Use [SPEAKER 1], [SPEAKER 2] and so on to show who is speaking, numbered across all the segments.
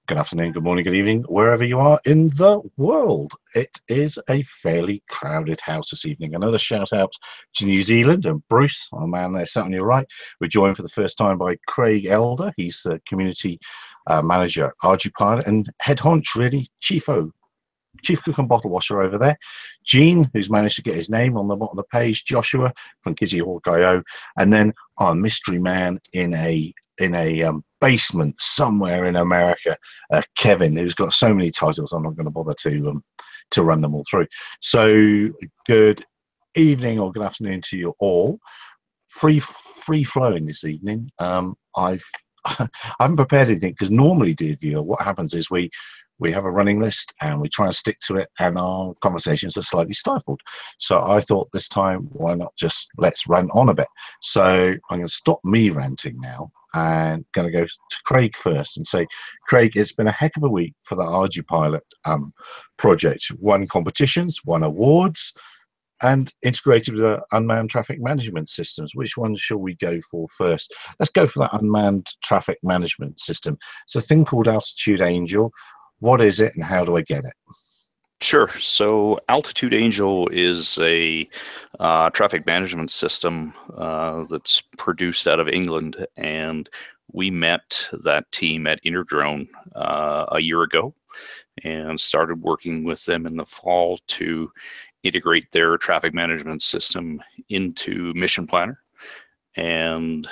[SPEAKER 1] Good afternoon, good morning, good evening, wherever you are in the world. It is a fairly crowded house this evening. Another shout out to New Zealand and Bruce, our man there sat on your right. We're joined for the first time by Craig Elder. He's the community manager at Ardupilot and head honch, really, chief cook and bottle washer over there. Gene, who's managed to get his name on the bottom of the page. Joshua from Kizzy Hawk.io, and then our mystery man in a basement somewhere in America, Kevin, who's got so many titles. I'm not going to bother to run them all through. So good evening or good afternoon to you all. Free flowing this evening. I haven't prepared anything because normally, dear viewer, what happens is we have a running list and we try and stick to it, and our conversations are slightly stifled. So I thought this time, why not just let's rant on a bit? So I'm going to stop me ranting now and going to go to Craig first and say, Craig, it's been a heck of a week for the Ardupilot project. Won competitions, won awards, and integrated with the unmanned traffic management systems. Which one shall we go for first? Let's go for that unmanned traffic management system. It's a thing called Altitude Angel. What is it and how do I get it?
[SPEAKER 2] Sure. So Altitude Angel is a traffic management system that's produced out of England, and we met that team at Interdrone a year ago and started working with them in the fall to integrate their traffic management system into Mission Planner. And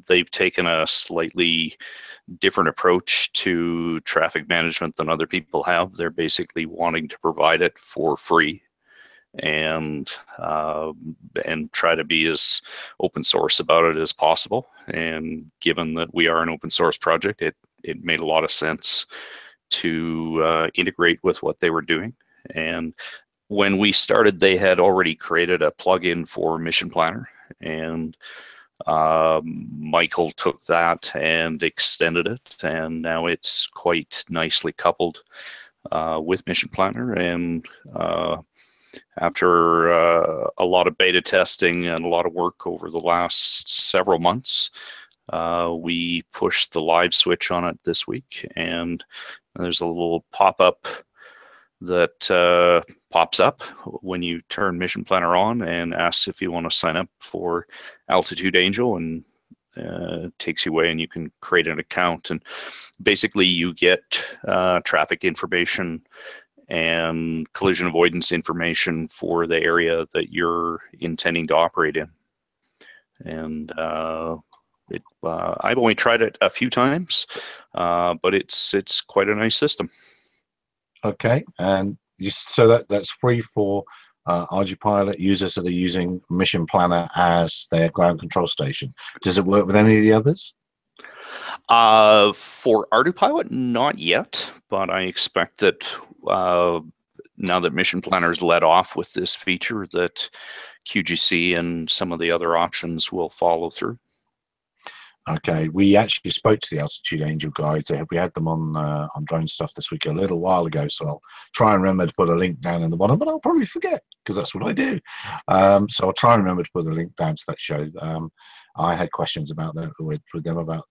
[SPEAKER 2] they've taken a slightly different approach to traffic management than other people have. They're basically wanting to provide it for free and try to be as open source about it as possible. And given that we are an open source project, it made a lot of sense to integrate with what they were doing. And when we started, they had already created a plugin for Mission Planner, and Michael took that and extended it, and now it's quite nicely coupled with Mission Planner. And after a lot of beta testing and a lot of work over the last several months, we pushed the live switch on it this week, and there's a little pop-up that pops up when you turn Mission Planner on and asks if you want to sign up for Altitude Angel, and takes you away and you can create an account. And basically you get traffic information and collision avoidance information for the area that you're intending to operate in. And I've only tried it a few times, but it's quite a nice system.
[SPEAKER 1] Okay, and so that's free for Ardupilot users that are using Mission Planner as their ground control station. Does it work with any of the others?
[SPEAKER 2] For Ardupilot, not yet, but I expect that now that Mission Planner's led off with this feature, that QGC and some of the other options will follow through.
[SPEAKER 1] Okay, we actually spoke to the Altitude Angel guys. We had them on drone stuff this week a little while ago, so I'll try and remember to put a link down in the bottom, but I'll probably forget because that's what I do. So I'll try and remember to put a link down to that show. I had questions about that with them about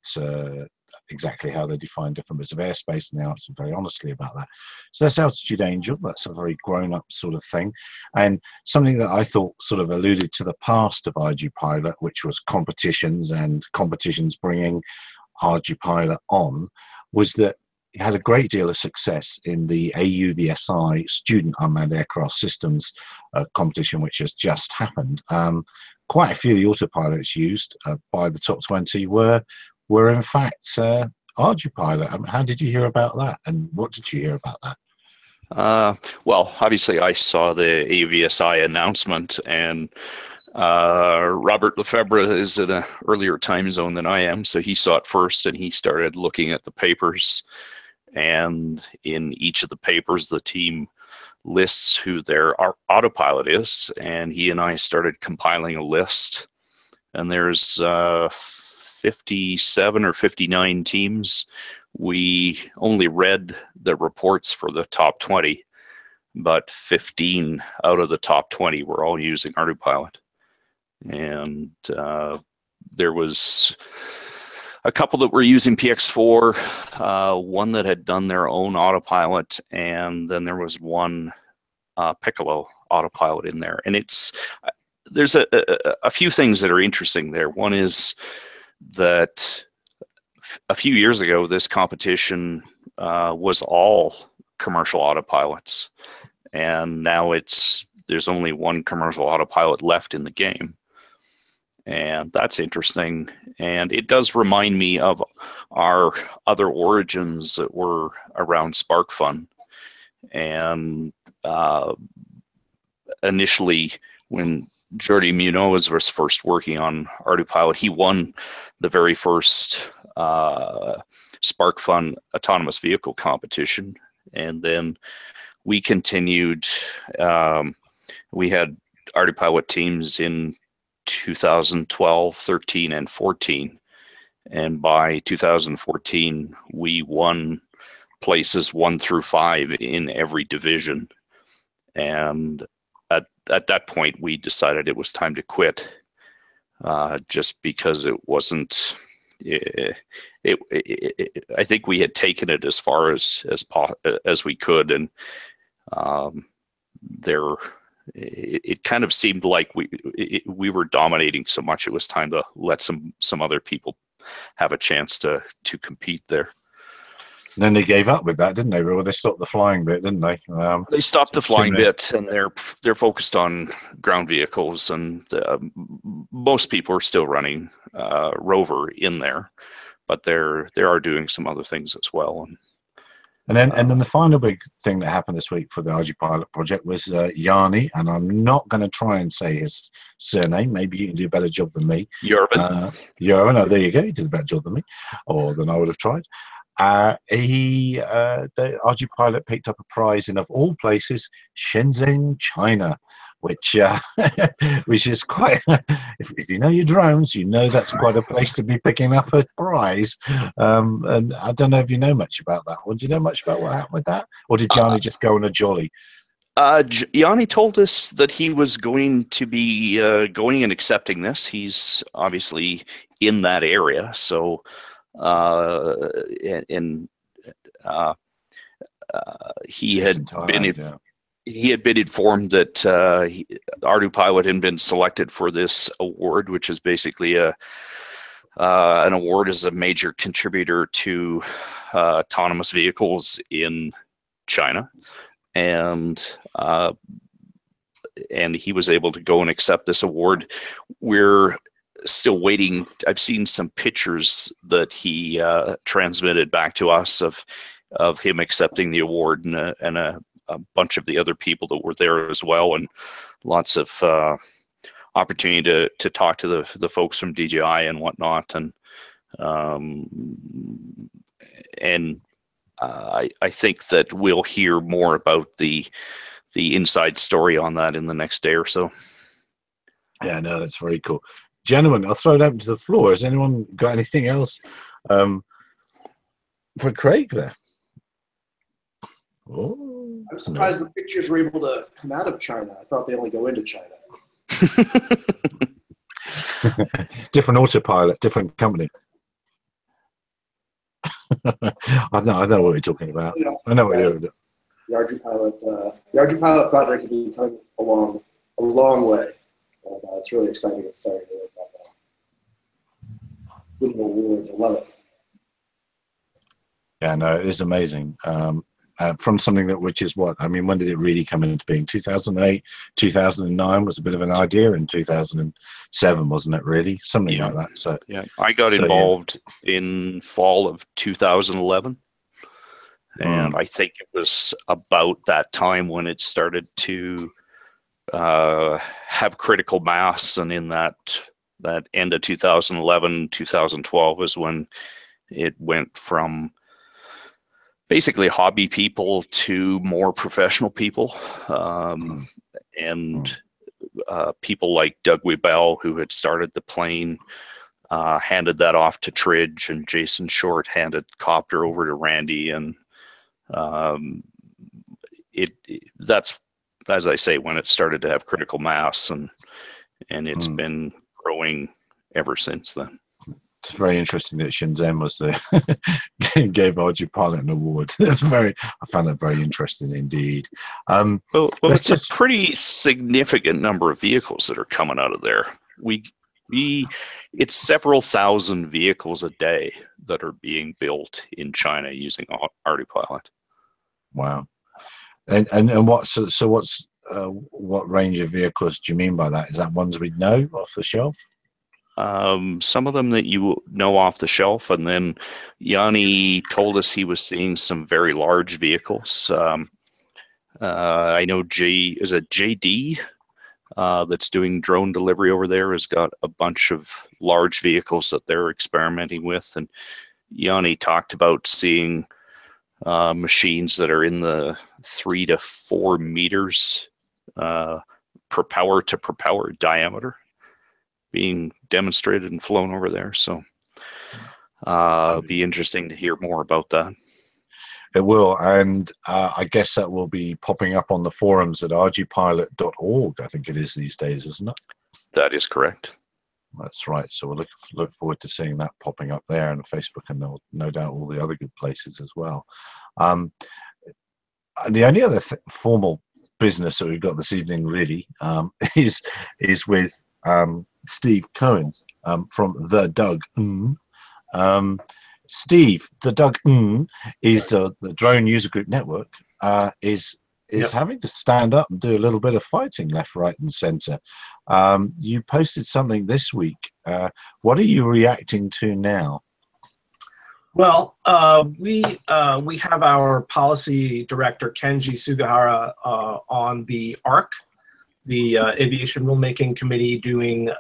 [SPEAKER 1] exactly how they define different bits of airspace, and they answered very honestly about that. So that's Altitude Angel. That's a very grown-up sort of thing, and something that I thought sort of alluded to the past of Ardupilot, which was competitions and competitions bringing Ardupilot on, was that it had a great deal of success in the AUVSI Student Unmanned Aircraft Systems competition, which has just happened. Quite a few of the autopilots used by the top 20 were in fact Ardupilot. How did you hear about that, and what did you hear about that?
[SPEAKER 2] Well, obviously I saw the AVSI announcement, and Robert Lefebvre is in an earlier time zone than I am, so he saw it first, and he started looking at the papers, and in each of the papers the team lists who their autopilot is, and he and I started compiling a list, and there's 57 or 59 teams. We only read the reports for the top 20, but 15 out of the top 20 were all using Ardupilot. And there was a couple that were using PX4, one that had done their own autopilot, and then there was one Piccolo autopilot in there. And there's a few things that are interesting there. One is that a few years ago, this competition was all commercial autopilots, and now there's only one commercial autopilot left in the game. And that's interesting. And it does remind me of our other origins that were around SparkFun. And initially, when Jordi Munoz was first working on Ardupilot, he won the very first SparkFun autonomous vehicle competition. And then we continued. We had Ardupilot teams in 2012, 13, and 14. And by 2014, we won places 1 through 5 in every division. And at that point, we decided it was time to quit, just because it wasn't. I think we had taken it as far as we could, and it kind of seemed like we were dominating so much. It was time to let some other people have a chance to compete there.
[SPEAKER 1] And then they gave up with that, didn't they? Well, they stopped the flying bit, didn't they?
[SPEAKER 2] They stopped the flying bit, and they're focused on ground vehicles. And most people are still running Rover in there, but they are doing some other things as well.
[SPEAKER 1] And then the final big thing that happened this week for the Ardupilot project was Yanni, and I'm not going to try and say his surname. Maybe you can do a better job than me.
[SPEAKER 2] Yervin.
[SPEAKER 1] Yervin, oh, there you go. You did a better job than me, or than I would have tried. The Ardupilot picked up a prize in, of all places, Shenzhen, China, which is quite. If you know your drones, you know that's quite a place to be picking up a prize. And I don't know if you know much about that one. Do you know much about what happened with that, or did Johnny just go on a jolly?
[SPEAKER 2] Yanni told us that he was going to be going and accepting this. He's obviously in that area, so. He had been informed that Ardupilot had been selected for this award, which is basically an award as a major contributor to autonomous vehicles in China, and he was able to go and accept this award. We're still waiting. I've seen some pictures that he transmitted back to us of him accepting the award, and a bunch of the other people that were there as well, and lots of opportunity to talk to the folks from DJI and whatnot. And I think that we'll hear more about the inside story on that in the next day or so.
[SPEAKER 1] Yeah, no, that's very cool. Gentlemen, I'll throw it open to the floor. Has anyone got anything else for Craig there?
[SPEAKER 3] Oh, I'm surprised the pictures were able to come out of China. I thought they only go into China.
[SPEAKER 1] Different autopilot, different company. I know what you're talking about. I know what you're doing.
[SPEAKER 3] The Ardupilot project has been coming along a long way. And, it's really exciting. It's starting to work out now. Good awards. I love it.
[SPEAKER 1] Yeah, no, it is amazing. From something which is what? I mean, when did it really come into being? 2008, 2009 was a bit of an idea. In 2007, wasn't it? Really, something like that. So
[SPEAKER 2] yeah, I got involved in fall of 2011, and I think it was about that time when it started to have critical mass, and in that end of 2011, 2012 is when it went from basically hobby people to more professional people, and people like Doug Weibel, who had started the plane, handed that off to Tridge, and Jason Short handed Copter over to Randy, and that's, as I say, when it started to have critical mass, and it's been growing ever since then.
[SPEAKER 1] It's very interesting that Shenzhen was the gave Ardupilot an award. I found that very interesting indeed.
[SPEAKER 2] Well, it's a pretty significant number of vehicles that are coming out of there. It's several thousand vehicles a day that are being built in China using Ardupilot.
[SPEAKER 1] Wow. And what range of vehicles do you mean by that? Is that ones we know off the shelf?
[SPEAKER 2] Some of them that you know off the shelf, and then Yanni told us he was seeing some very large vehicles. I know JD that's doing drone delivery over there has got a bunch of large vehicles that they're experimenting with, and Yanni talked about seeing machines that are in the 3 to 4 meters propeller to propeller diameter being demonstrated and flown over there. So it'll be interesting to hear more about that.
[SPEAKER 1] It will, and I guess that will be popping up on the forums at ardupilot.org. I think it is these days, isn't it?
[SPEAKER 2] That is correct.
[SPEAKER 1] That's right. So we'll look forward to seeing that popping up there on Facebook, and no doubt all the other good places as well. The only other formal business that we've got this evening really is with Steve Cohen from the Doug. Steve, the Doug is the Drone User Group Network is having to stand up and do a little bit of fighting left, right, and centre. You posted something this week. What are you reacting to now?
[SPEAKER 4] Well, we have our policy director Kenji Sugahara on the ARC, the Aviation Rulemaking Committee, doing.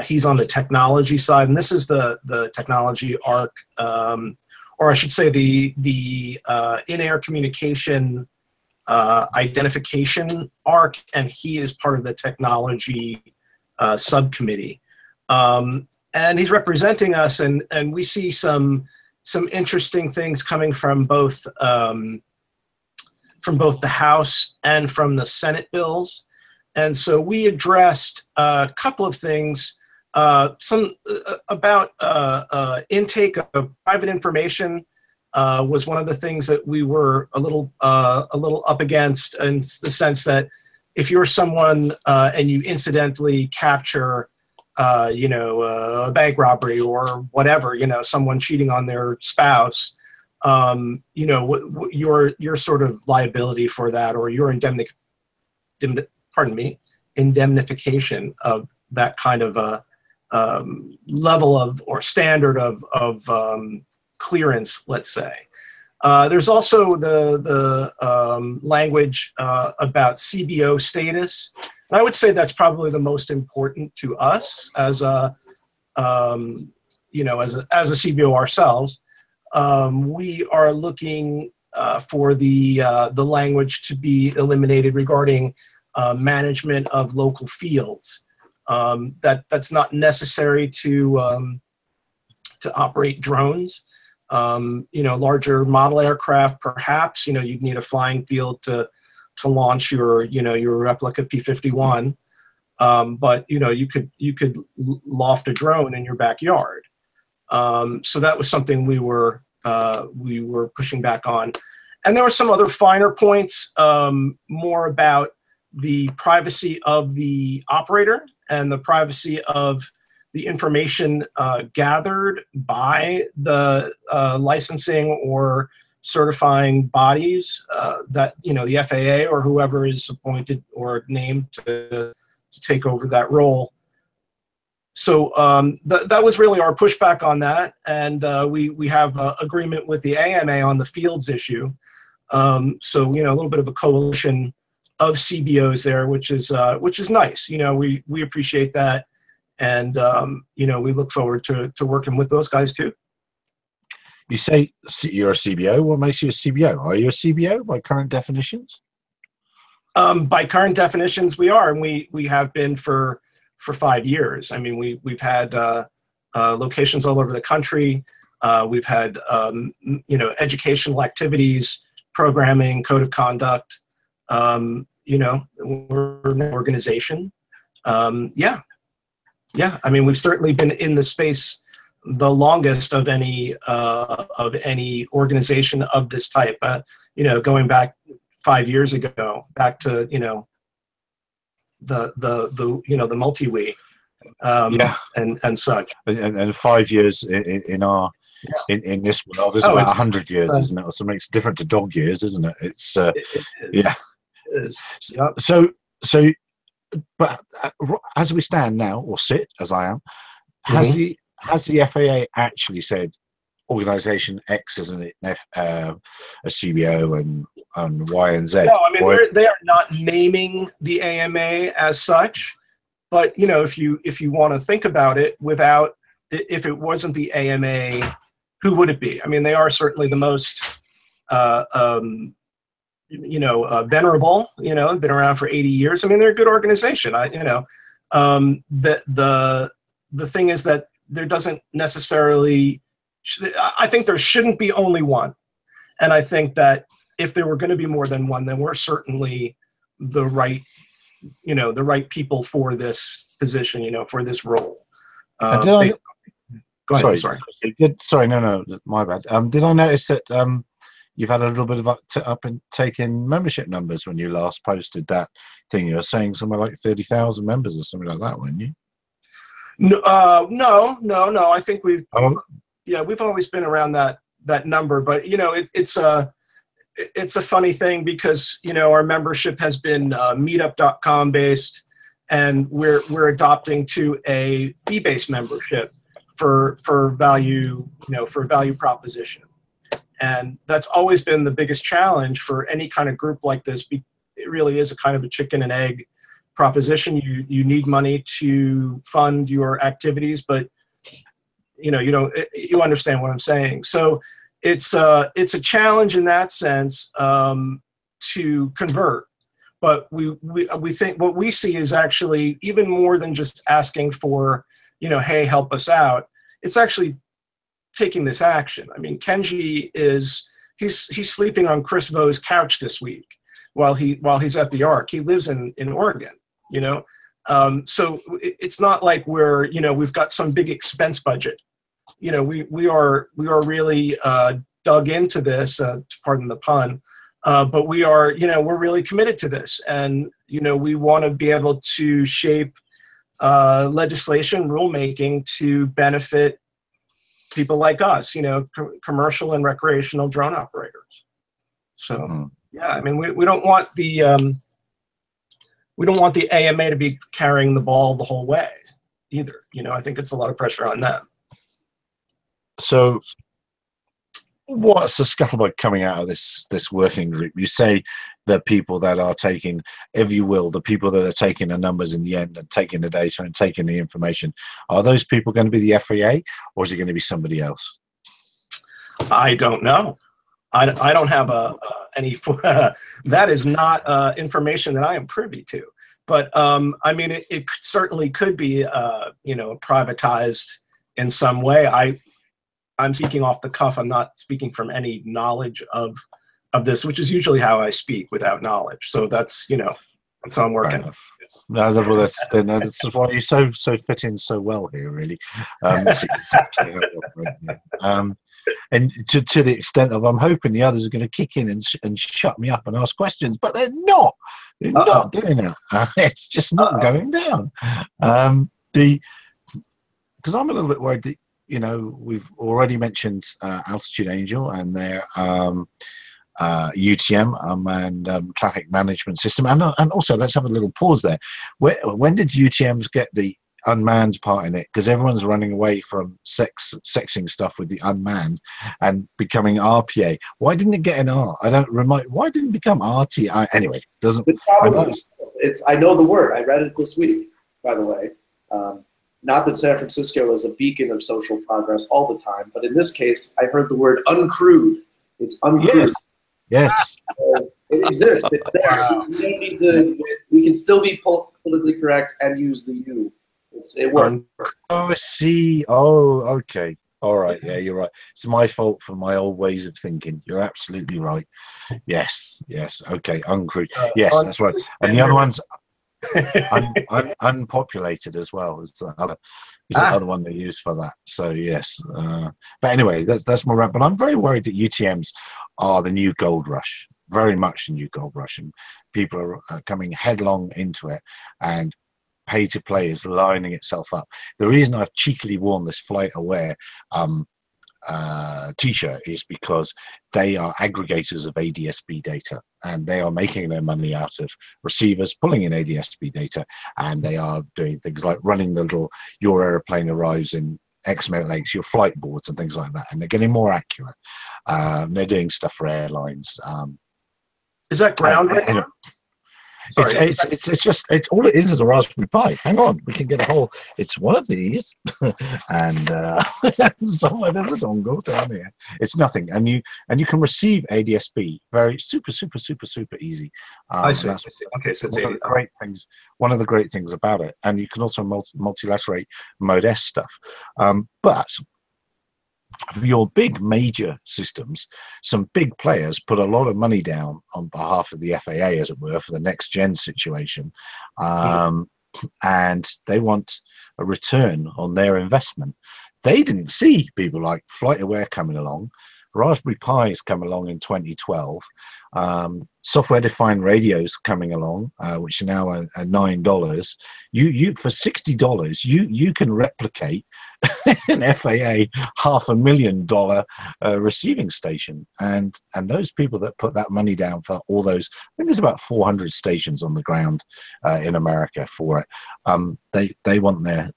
[SPEAKER 4] He's on the technology side, and this is the technology ARC, or I should say the in-air communication identification ARC, and he is part of the technology subcommittee. And he's representing us, and we see some interesting things coming from both the House and from the Senate bills. And so we addressed a couple of things, some about intake of private information was one of the things that we were a little up against, in the sense that if you're someone and you incidentally capture a bank robbery or whatever, someone cheating on their spouse, your sort of liability for that, or your indemnification of that kind of a level of or standard of clearance, let's say. There's also the language about CBO status, and I would say that's probably the most important to us as a as a CBO ourselves. We are looking for the language to be eliminated regarding management of local fields. That's not necessary to operate drones. Larger model aircraft, perhaps, you'd need a flying field to launch your replica P-51. But you could loft a drone in your backyard. So that was something we were pushing back on. And there were some other finer points, more about the privacy of the operator and the privacy of the information gathered by the licensing or certifying bodies that, the FAA or whoever is appointed or named to take over that role. So that was really our pushback on that, and we have agreement with the AMA on the fields issue. So a little bit of a coalition of CBOs there, which is nice. We appreciate that, and we look forward to working with those guys too.
[SPEAKER 1] You say you're a CBO. What makes you a CBO? Are you a CBO by current definitions?
[SPEAKER 4] By current definitions, we are, and we have been for 5 years. I mean, we've had locations all over the country. We've had educational activities, programming, code of conduct. We're an organization. Yeah. Yeah, I mean, we've certainly been in the space the longest of any organization of this type. You know, going back 5 years ago, back to the multi-we
[SPEAKER 1] Yeah,
[SPEAKER 4] and such.
[SPEAKER 1] and 5 years in our in this world is about 100 years, isn't it? So it makes it different to dog years, isn't it? It's
[SPEAKER 4] it is.
[SPEAKER 1] yeah.
[SPEAKER 4] It is. Yep.
[SPEAKER 1] So, but as we stand now, or sit as I am, has the FAA actually said organization X is a CBO and Y and Z?
[SPEAKER 4] No, I mean they are not naming the AMA as such, but you know, if you want to think about it, if it wasn't the AMA, who would it be? I mean, they are certainly the most venerable. You know, been around for 80 years. I mean, they're a good organization. The thing is that there doesn't necessarily. I think there shouldn't be only one, and I think that if there were going to be more than one, then we're certainly the right people for this position, for this role. Go ahead.
[SPEAKER 1] Sorry, no, my bad. Did I notice that you've had a little bit of uptake in membership numbers when you last posted that thing? You were saying somewhere like 30,000 members or something like that, weren't you?
[SPEAKER 4] No. I think we've always been around that number, but it's a funny thing because our membership has been meetup.com based, and we're adopting to a fee-based membership for value proposition, and that's always been the biggest challenge for any kind of group like this. It really is a kind of a chicken and egg proposition. You need money to fund your activities, but you you understand what I'm saying. So it's a challenge in that sense to convert. But we think what we see is actually even more than just asking for, hey, help us out. It's actually taking this action. I mean, Kenji he's sleeping on Chris Vo's couch this week while he's at the Ark. He lives in Oregon, so it's not like we've got some big expense budget. We are really dug into this, pardon the pun, but we are, we're really committed to this, and we want to be able to shape legislation, rulemaking to benefit people like us, commercial and recreational drone operators. So yeah, I mean, we don't want the AMA to be carrying the ball the whole way either. I think it's a lot of pressure on them.
[SPEAKER 1] So what's the scuttlebutt coming out of this working group? You say the people that are taking, if you will, the people that are taking the numbers in the end and taking the data and taking the information, are those people going to be the FAA, or is it going to be somebody else?
[SPEAKER 4] I don't know. I don't have any. That is not information that I am privy to. But I mean, it certainly could be, privatized in some way. I'm speaking off the cuff. I'm not speaking from any knowledge of this, which is usually how I speak, without knowledge. So that's that's how I'm working.
[SPEAKER 1] No, well, that's why you so fit in so well here, really. That's exactly how it operates. And to the extent of, I'm hoping the others are going to kick in and shut me up and ask questions, but they're not. They're not doing that. It's just not going down. Because I'm a little bit worried that, we've already mentioned Altitude Angel and their UTM and traffic management system, and also let's have a little pause there. When did UTMs get the unmanned part in it? Because everyone's running away from sexing stuff with the unmanned and becoming RPA. Why didn't it get an R? Why didn't it become RT? Anyway, doesn't.
[SPEAKER 3] I know the word. I read it this week, by the way. Not that San Francisco is a beacon of social progress all the time, but in this case, I heard the word uncrewed. It's uncrewed.
[SPEAKER 1] Yes.
[SPEAKER 3] It exists. It's there. Wow. We don't need to. We can still be politically correct and use the U. It works.
[SPEAKER 1] Oh, I see. Oh, okay. All right. Yeah, you're right. It's my fault for my old ways of thinking. You're absolutely right. Yes. Okay. Uncrewed. Yes, that's right. And the other ones. Unpopulated as well is the other one they use for that. So yes, but anyway, that's my rant. But I'm very worried that UTMs are the new gold rush, very much the new gold rush, and people are coming headlong into it, and pay to play is lining itself up. The reason I've cheekily worn this flight aware t-shirt is because they are aggregators of ADSB data, and they are making their money out of receivers pulling in ADSB data, and they are doing things like running the little your airplane arrives in X amount lakes, your flight boards and things like that, and they're getting more accurate. They're doing stuff for airlines.
[SPEAKER 4] Is that ground?
[SPEAKER 1] Sorry, it's just all it is a Raspberry Pi. Hang on, we can get a whole. It's one of these, and somewhere there's a dongle down here. It's nothing, and you can receive ADSB very super easy.
[SPEAKER 4] I see.
[SPEAKER 1] Okay, so it's one of the great things. One of the great things about it, and you can also multilaterate Mode S stuff, but for your big major systems, some big players put a lot of money down on behalf of the FAA, as it were, for the next gen situation, and they want a return on their investment. They didn't see people like FlightAware coming along. Raspberry Pis come along in 2012. Software-defined radios coming along, which are now are $9. You for $60, you can replicate an FAA $500,000 receiving station, and those people that put that money down for all those, I think there's about 400 stations on the ground in America for it. They want their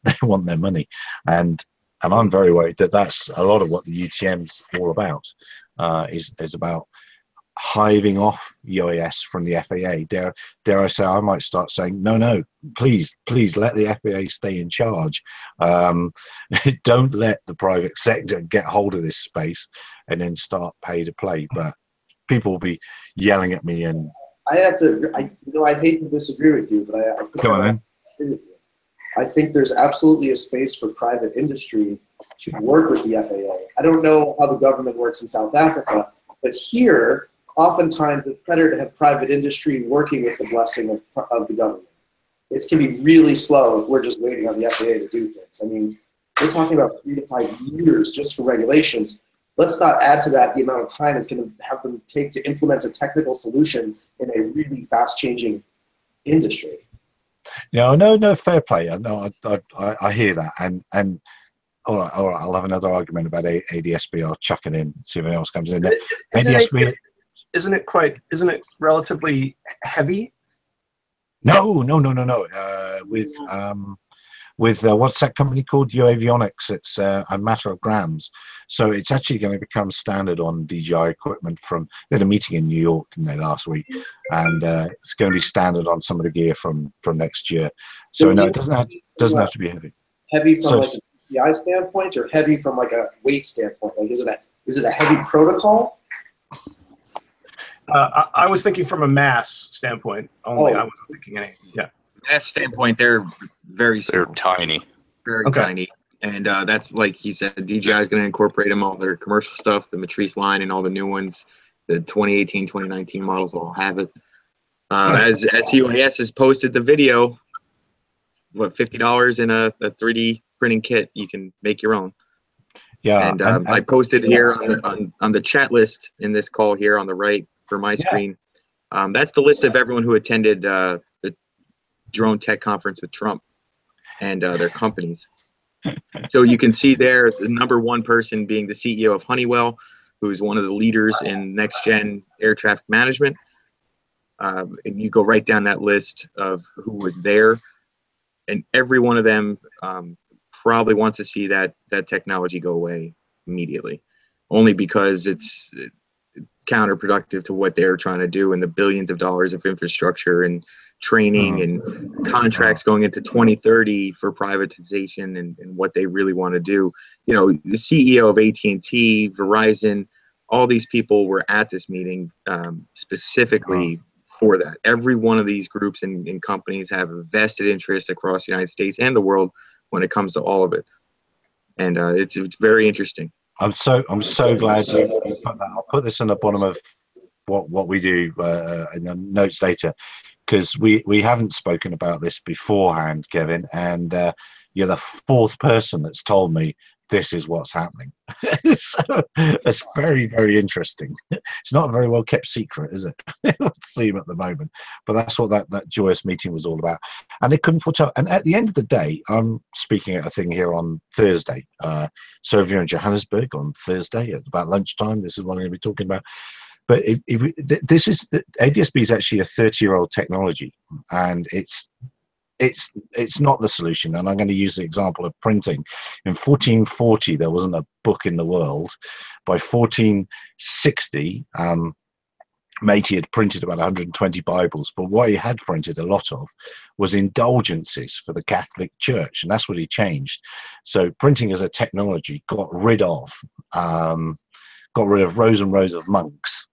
[SPEAKER 1] money, and I'm very worried that that's a lot of what the UTM's all about. Is about hiving off UAS from the FAA. Dare I say, I might start saying, no, please let the FAA stay in charge. Don't let the private sector get hold of this space and then start pay to play. But people will be yelling at me, and
[SPEAKER 3] I hate to disagree with you, but I think there's absolutely a space for private industry to work with the FAA. I don't know how the government works in South Africa, but here, oftentimes it's better to have private industry working with the blessing of the government. It can be really slow if we're just waiting on the FAA to do things. I mean, we're talking about 3 to 5 years just for regulations. Let's not add to that the amount of time it's going to have them take to implement a technical solution in a really fast-changing industry.
[SPEAKER 1] Yeah, no, fair play. I hear that, and all right, I'll have another argument about ADSB. I'll chuck it in, see if anyone else comes in there. ADSB,
[SPEAKER 4] isn't it relatively heavy?
[SPEAKER 1] No. With what's that company called? Avionics. It's a matter of grams. So it's actually going to become standard on DJI equipment. They had a meeting in New York, didn't they, last week? And it's going to be standard on some of the gear from next year. So no, it doesn't have to be heavy.
[SPEAKER 3] Heavy from like a DJI standpoint, or heavy from like a weight standpoint? Like, is it a heavy protocol?
[SPEAKER 4] I was thinking from a mass standpoint only. I wasn't thinking any. Yeah.
[SPEAKER 5] Mass standpoint, they're very small.
[SPEAKER 2] They're tiny.
[SPEAKER 5] Very tiny. And that's, like he said, DJI is going to incorporate them, all their commercial stuff, the Matrice line and all the new ones. The 2018, 2019 models all have it. As UAS has posted the video, what, $50 in a 3D printing kit, you can make your own.
[SPEAKER 1] Yeah.
[SPEAKER 5] And I posted here on the chat list in this call here on the right for my screen. That's the list of everyone who attended the drone tech conference with Trump and their companies. So you can see there the #1 person being the CEO of Honeywell, who's one of the leaders in next gen air traffic management. And you go right down that list of who was there, and every one of them probably wants to see that technology go away immediately, only because it's counterproductive to what they're trying to do, and the billions of dollars of infrastructure and training and contracts going into 2030 for privatization and what they really want to do. You know, the CEO of AT&T, Verizon, all these people were at this meeting specifically for that. Every one of these groups and companies have a vested interest across the United States and the world when it comes to all of it. And it's very interesting.
[SPEAKER 1] I'm so glad you put that. I'll put this in the bottom of what we do in the notes later, because we haven't spoken about this beforehand, Kevin, and you're the fourth person that's told me this is what's happening. So it's very, very interesting. It's not a very well kept secret, is it? It would seem at the moment, but that's what that joyous meeting was all about. And they couldn't foretell. And at the end of the day, I'm speaking at a thing here on Thursday. So if you're in Johannesburg on Thursday at about lunchtime, this is what I'm going to be talking about. But this is ADS-B is actually a 30-year-old technology, and it's not the solution. And I'm going to use the example of printing. In 1440, there wasn't a book in the world. By 1460, Matey had printed about 120 Bibles, but what he had printed a lot of was indulgences for the Catholic Church, and that's what he changed. So printing as a technology got rid of rows and rows of monks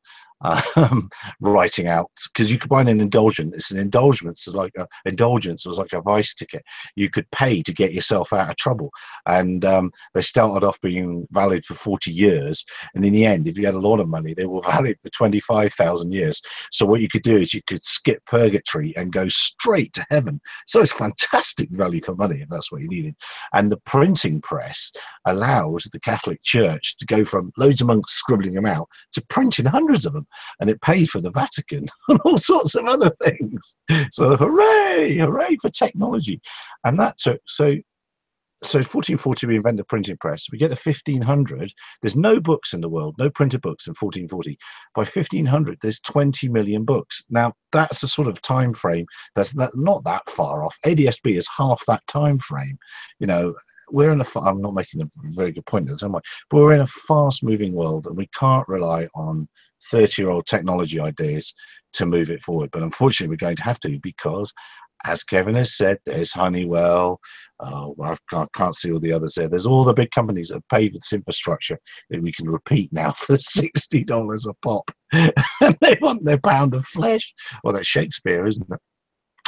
[SPEAKER 1] writing out, because you could buy an indulgence. It's an indulgence is like indulgence was like a vice ticket. You could pay to get yourself out of trouble, and they started off being valid for 40 years, and in the end, if you had a lot of money, they were valid for 25,000 years. So what you could do is you could skip purgatory and go straight to heaven. So it's fantastic value for money if that's what you needed. And the printing press allows the Catholic Church to go from loads of monks scribbling them out to printing hundreds of them. And it paid for the Vatican and all sorts of other things. So hooray, hooray for technology. And that took, so 1440 we invent the printing press. We get to 1500. There's no books in the world, no printed books in 1440. By 1500, there's 20 million books. Now that's a sort of time frame that's not that far off. ADS-B is half that time frame. You know, we're in I'm not making a very good point there, am I? But we're in a fast-moving world, and we can't rely on 30-year-old technology ideas to move it forward. But unfortunately, we're going to have to, because, as Kevin has said, there's Honeywell. Well, I can't see all the others there. There's all the big companies that have paid for this infrastructure that we can repeat now for $60 a pop. And they want their pound of flesh. Well, that's Shakespeare, isn't it?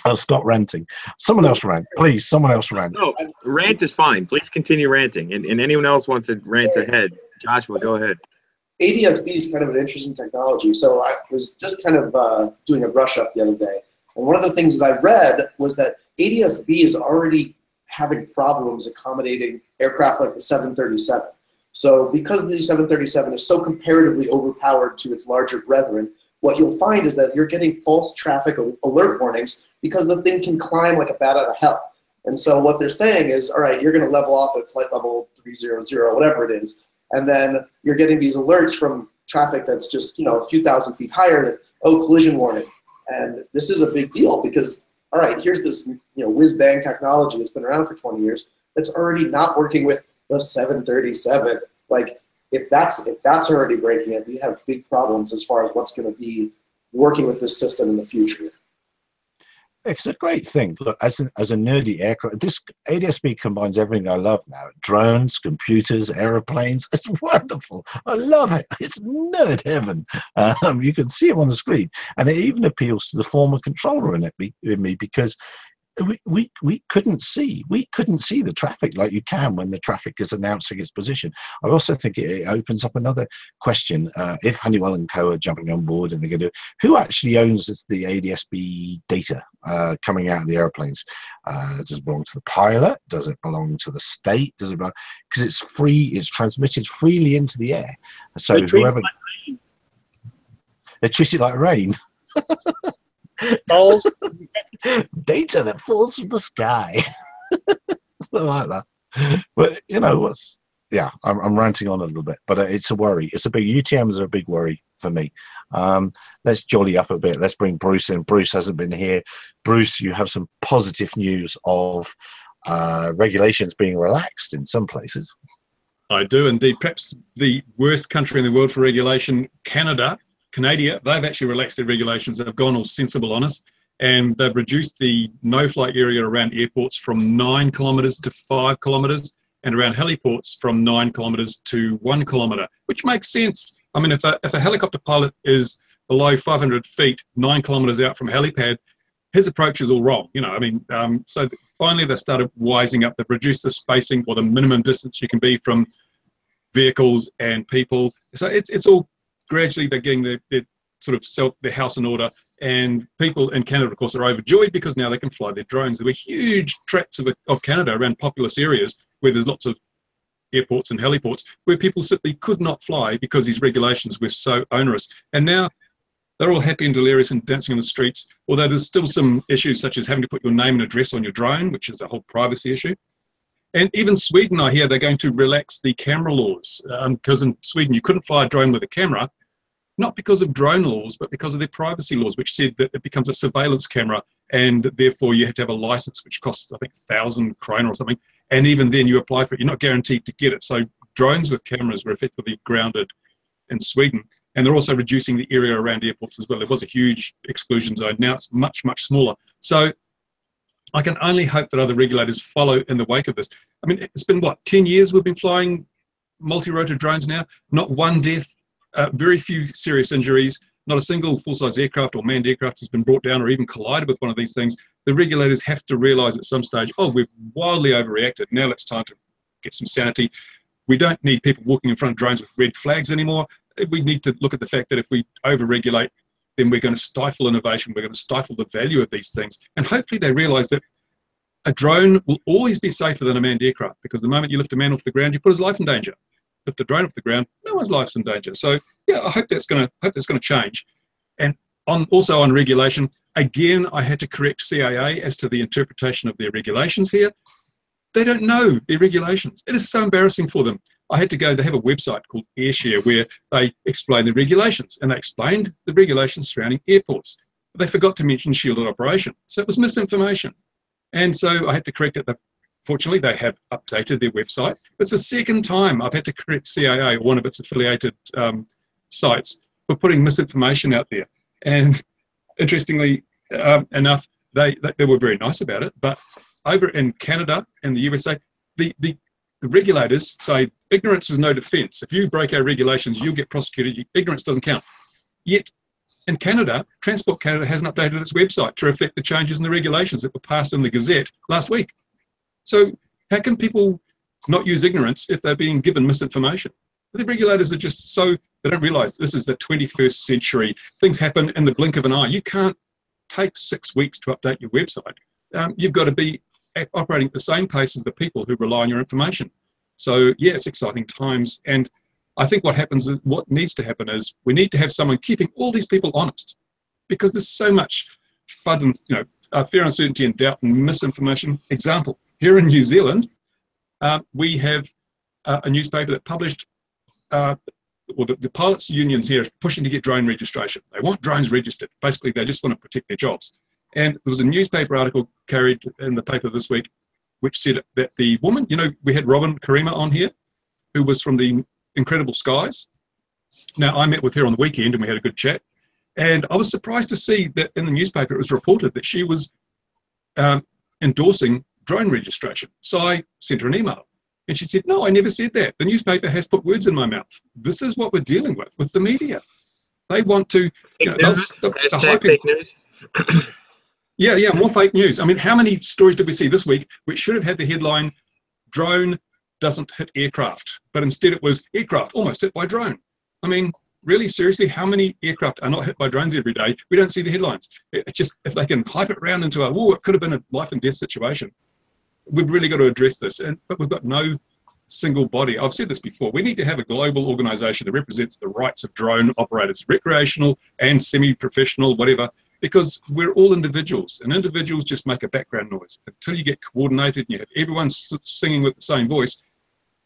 [SPEAKER 1] I'll stop ranting. Someone else rant, please. Someone else rant.
[SPEAKER 5] No, rant is fine. Please continue ranting. And anyone else wants to rant ahead, Joshua, go ahead.
[SPEAKER 3] ADS-B is kind of an interesting technology. So I was just kind of doing a brush up the other day. And one of the things that I read was that ADS-B is already having problems accommodating aircraft like the 737. So because the 737 is so comparatively overpowered to its larger brethren, what you'll find is that you're getting false traffic alert warnings because the thing can climb like a bat out of hell. And so what they're saying is, all right, you're going to level off at flight level 300, whatever it is, and then you're getting these alerts from traffic that's just, you know, a few thousand feet higher that, oh, collision warning. And this is a big deal because, all right, here's this, you know, whiz-bang technology that's been around for 20 years that's already not working with the 737. Like, if that's already breaking it, we have big problems as far as what's going to be working with this system in the future.
[SPEAKER 1] It's a great thing. Look, as a nerdy aircraft, this ADS-B combines everything I love now. Drones, computers, aeroplanes. It's wonderful. I love it. It's nerd heaven. You can see it on the screen. And it even appeals to the former controller in me because we couldn't see the traffic like you can when the traffic is announcing its position. I also think it opens up another question. If Honeywell and Co are jumping on board and they're going to, who actually owns the ADS-B data coming out of the airplanes? Does it belong to the pilot? Does it belong to the state? Does it belong, because it's free, it's transmitted freely into the air. So whoever, they treat it like rain.
[SPEAKER 6] Balls.
[SPEAKER 1] Data that falls from the sky. Like that. But you know what's, yeah, I'm ranting on a little bit, but it's a worry. It's a big, UTMs are a big worry for me. Let's jolly up a bit. Let's bring Bruce in. Bruce hasn't been here. Bruce, you have some positive news of regulations being relaxed in some places.
[SPEAKER 6] I do indeed. Perhaps the worst country in the world for regulation, Canada, they've actually relaxed their regulations. They've gone all sensible on us, and they've reduced the no-fly area around airports from 9 kilometres to 5 kilometres, and around heliports from 9 kilometres to 1 kilometre, which makes sense. I mean, if a helicopter pilot is below 500 feet, 9 kilometres out from a helipad, his approach is all wrong. You know, I mean, so finally they started wising up. They've reduced the spacing or the minimum distance you can be from vehicles and people. So it's all gradually they're getting their sort of their house in order, And people in Canada, of course, are overjoyed because now they can fly their drones. There were huge tracts of Canada around populous areas where there's lots of airports and heliports where people simply could not fly because these regulations were so onerous. And now they're all happy and delirious and dancing on the streets, although there's still some issues such as having to put your name and address on your drone, which is a whole privacy issue. And even Sweden, I hear they're going to relax the camera laws, because in Sweden you couldn't fly a drone with a camera, not because of drone laws, but because of their privacy laws, which said that it becomes a surveillance camera, and therefore you have to have a license, which costs, I think, 1,000 krona or something. And even then you apply for it, you're not guaranteed to get it. So drones with cameras were effectively grounded in Sweden. And they're also reducing the area around airports as well. There was a huge exclusion zone. Now it's much, much smaller. So I can only hope that other regulators follow in the wake of this. I mean, it's been, what, 10 years we've been flying multi-rotor drones now? Not one death, very few serious injuries, not a single full-size aircraft or manned aircraft has been brought down or even collided with one of these things. The regulators have to realise at some stage, oh, we've wildly overreacted. Now it's time to get some sanity. We don't need people walking in front of drones with red flags anymore. We need to look at the fact that if we over-regulate, then we're going to stifle innovation, we're going to stifle the value of these things. And hopefully they realise that a drone will always be safer than a manned aircraft, because the moment you lift a man off the ground, you put his life in danger. Lift a drone off the ground, no one's life's in danger. So yeah, I hope that's going to change. And also on regulation, again, I had to correct CAA as to the interpretation of their regulations here. They don't know their regulations. It is so embarrassing for them. I had to go, they have a website called AirShare where they explain the regulations, and they explained the regulations surrounding airports. But they forgot to mention shielded operation. So it was misinformation. And so I had to correct it. Fortunately, they have updated their website. It's the second time I've had to correct CAA, or one of its affiliated sites, for putting misinformation out there. And interestingly enough, they were very nice about it. But over in Canada and the USA, the regulators say ignorance is no defense. If you break our regulations, you'll get prosecuted. Ignorance doesn't count. Yet in Canada, Transport Canada hasn't updated its website to reflect the changes in the regulations that were passed in the Gazette last week. So how can people not use ignorance if they're being given misinformation? The regulators are just so, they don't realize this is the 21st century. Things happen in the blink of an eye. You can't take 6 weeks to update your website. You've got to be operating at the same pace as the people who rely on your information. So yeah, it's exciting times. And I think what needs to happen is we need to have someone keeping all these people honest, because there's so much FUD and fear, uncertainty and doubt and misinformation. Example, here in New Zealand, we have a newspaper that published, the pilots' unions here are pushing to get drone registration. They want drones registered. Basically, they just want to protect their jobs. And there was a newspaper article carried in the paper this week which said that the woman, we had Robin Karima on here, who was from the Incredible Skies. Now, I met with her on the weekend and we had a good chat. And I was surprised to see that in the newspaper it was reported that she was endorsing drone registration. So I sent her an email and she said, no, I never said that. The newspaper has put words in my mouth. This is what we're dealing with the media. They want to,
[SPEAKER 5] hashtag fake news.
[SPEAKER 6] Yeah, more fake news. I mean, how many stories did we see this week which should have had the headline, drone doesn't hit aircraft, but instead it was aircraft almost hit by drone. I mean, really, seriously, how many aircraft are not hit by drones every day? We don't see the headlines. It's just, if they can hype it around into it could have been a life and death situation. We've really got to address this, but we've got no single body. I've said this before, we need to have a global organization that represents the rights of drone operators, recreational and semi-professional, whatever, because we're all individuals, and individuals just make a background noise. Until you get coordinated and you have everyone singing with the same voice,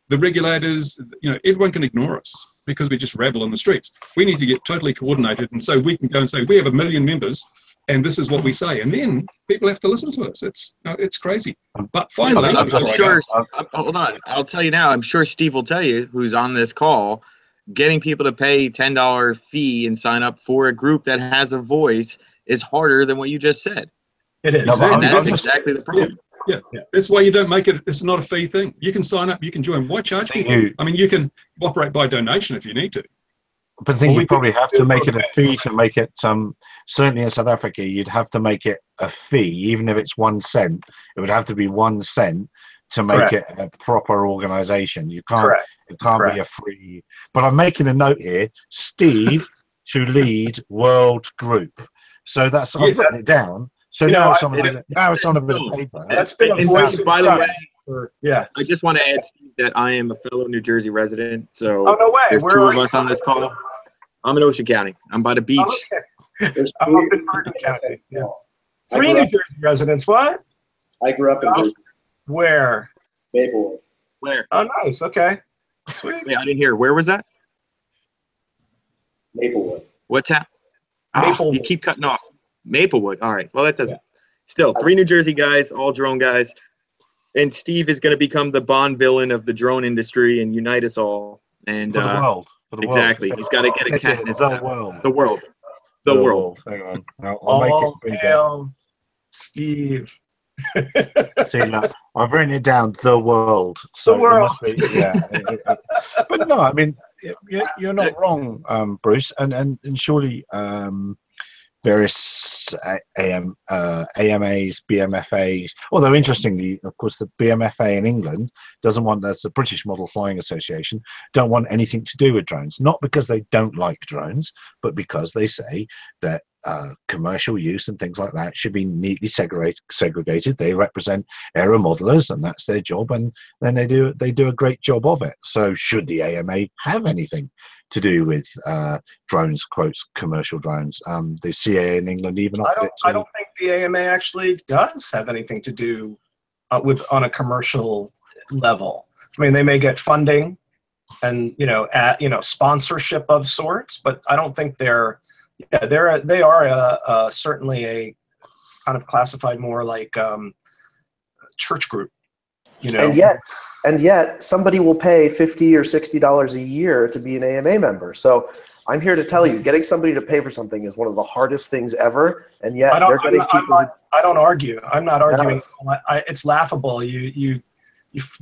[SPEAKER 6] the regulators, everyone can ignore us because we just rabble in the streets. We need to get totally coordinated, and so we can go and say, we have 1 million members, and this is what we say, and then people have to listen to us. It's crazy. But finally,
[SPEAKER 5] I'm sure. Hold on, I'll tell you now. I'm sure Steve will tell you, who's on this call, getting people to pay $10 fee and sign up for a group that has a voice is harder than what you just said.
[SPEAKER 4] It is.
[SPEAKER 5] And that's exactly the problem.
[SPEAKER 6] Yeah. That's why you don't make it. It's not a fee thing. You can sign up. You can join. Why charge people? I mean, you can operate by donation if you need to.
[SPEAKER 1] But I think you probably have to make it a fee to make it. Certainly in South Africa, you'd have to make it a fee, even if it's 1 cent. It would have to be 1 cent to make it a proper organisation. You can't. It can't be a free. But I'm making a note here. Steve to lead World Group. So that's
[SPEAKER 6] Yes.
[SPEAKER 1] I've written it down. So
[SPEAKER 4] You know,
[SPEAKER 1] now it's
[SPEAKER 4] I-
[SPEAKER 1] on a bit of paper.
[SPEAKER 4] That's been a
[SPEAKER 5] And
[SPEAKER 4] voice
[SPEAKER 5] Steve,
[SPEAKER 4] of
[SPEAKER 5] by the
[SPEAKER 4] truth
[SPEAKER 5] way,
[SPEAKER 4] yeah.
[SPEAKER 5] I just want to add, Steve, that I am a fellow New Jersey resident. So
[SPEAKER 4] Oh, no way.
[SPEAKER 5] there's
[SPEAKER 4] Where
[SPEAKER 5] two
[SPEAKER 4] are
[SPEAKER 5] of
[SPEAKER 4] you?
[SPEAKER 5] us on this call. I'm in Ocean County. I'm by the beach.
[SPEAKER 4] Oh, okay.
[SPEAKER 3] There's
[SPEAKER 4] I'm up
[SPEAKER 3] three-
[SPEAKER 4] in Bergen County. Yeah.
[SPEAKER 3] I
[SPEAKER 4] 3
[SPEAKER 3] grew
[SPEAKER 4] New
[SPEAKER 3] up-
[SPEAKER 4] Jersey residents. What?
[SPEAKER 3] I grew up in
[SPEAKER 4] Oh.
[SPEAKER 3] Jersey,
[SPEAKER 4] Where?
[SPEAKER 3] Maplewood.
[SPEAKER 5] Where?
[SPEAKER 4] Oh, nice. Okay. Sweet.
[SPEAKER 5] Wait, I didn't hear. Where was that?
[SPEAKER 3] Maplewood.
[SPEAKER 5] What town? You
[SPEAKER 4] Maplewood.
[SPEAKER 5] keep cutting off. Maplewood. All right. Well, that doesn't. Still, 3 New Jersey guys, all drone guys. And Steve is going to become the Bond villain of the drone industry and unite us all. And
[SPEAKER 1] For the world. For the
[SPEAKER 5] exactly.
[SPEAKER 1] world.
[SPEAKER 5] He's got to get a
[SPEAKER 1] This
[SPEAKER 5] cat
[SPEAKER 1] is
[SPEAKER 5] in his
[SPEAKER 1] the
[SPEAKER 5] lap.
[SPEAKER 1] world.
[SPEAKER 5] The world. The world.
[SPEAKER 1] Hang on. I'll make
[SPEAKER 4] All
[SPEAKER 1] it bigger.
[SPEAKER 4] hail Steve.
[SPEAKER 1] See, look, I've written it down. The world. So
[SPEAKER 4] The world.
[SPEAKER 1] It must be, yeah. But no, I mean, you're not wrong, Bruce. And surely various AMAs, BMFAs. Although interestingly, of course, the BMFA in England doesn't want, that's the British Model Flying Association, don't want anything to do with drones. Not because they don't like drones, but because they say that commercial use and things like that should be neatly segregated. They represent aero modelers, and that's their job, and then they do a great job of it. So should the AMA have anything to do with drones, quotes, commercial drones? The CA in England even offered it to...
[SPEAKER 4] I don't think the AMA actually does have anything to do with on a commercial level. I mean, they may get funding and sponsorship of sorts, but I don't think they're they are certainly a kind of classified more like church group,
[SPEAKER 3] And yet somebody will pay $50 or $60 a year to be an AMA member. So I'm here to tell you, getting somebody to pay for something is one of the hardest things ever. And yet they're getting people.
[SPEAKER 4] I don't argue. I'm not arguing. It's laughable. You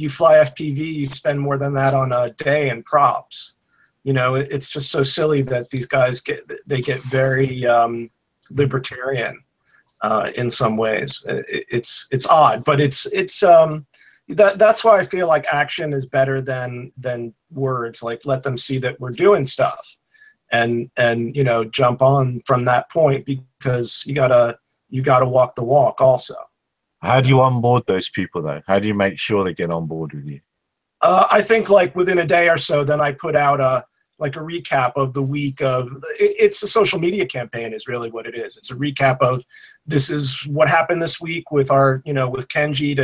[SPEAKER 4] fly FPV, you spend more than that on a day in props. It's just so silly that these guys get very libertarian in some ways. It's odd, but that's why I feel like action is better than words. Like, let them see that we're doing stuff, and jump on from that point, because you gotta walk the walk also.
[SPEAKER 1] How do you onboard those people though? How do you make sure they get on board with you?
[SPEAKER 4] I think like within a day or so, then I put out a recap of the week of, it's a social media campaign is really what it is. It's a recap of, this is what happened this week with our, with Kenji,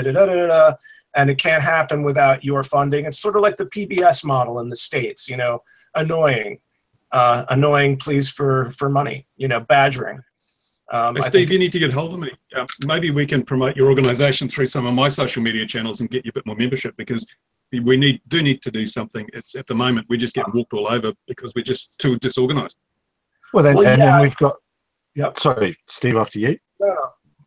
[SPEAKER 4] and it can't happen without your funding. It's sort of like the PBS model in the States, annoying, please for money, badgering.
[SPEAKER 6] Steve, you need to get hold of me. Maybe we can promote your organization through some of my social media channels and get you a bit more membership, because we do need to do something. It's at the moment we just get walked all over because we're just too disorganized.
[SPEAKER 1] Then we've got.
[SPEAKER 4] Yep.
[SPEAKER 1] Sorry, Steve, after you.
[SPEAKER 4] No.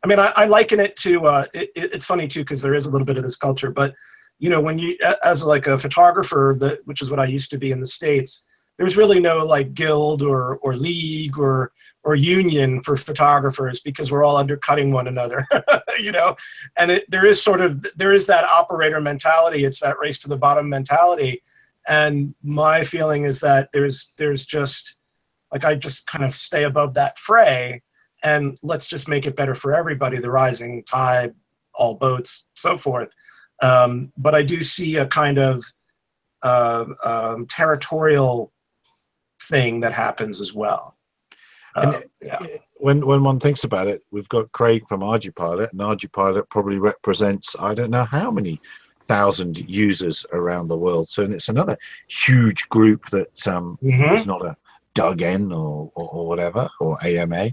[SPEAKER 4] I mean, I liken it to. It's funny too, because there is a little bit of this culture. But when you, as like a photographer, which is what I used to be in the States, there's really no like guild or league or union for photographers, because we're all undercutting one another, and there is that operator mentality. It's that race to the bottom mentality. And my feeling is that there's just like, I just kind of stay above that fray, and let's just make it better for everybody. The rising tide, all boats, so forth. But I do see a kind of territorial thing that happens as well.
[SPEAKER 1] When one thinks about it, we've got Craig from Ardupilot, and Ardupilot probably represents, I don't know how many thousand users around the world. So it's another huge group that is not a Doug N or whatever, or AMA.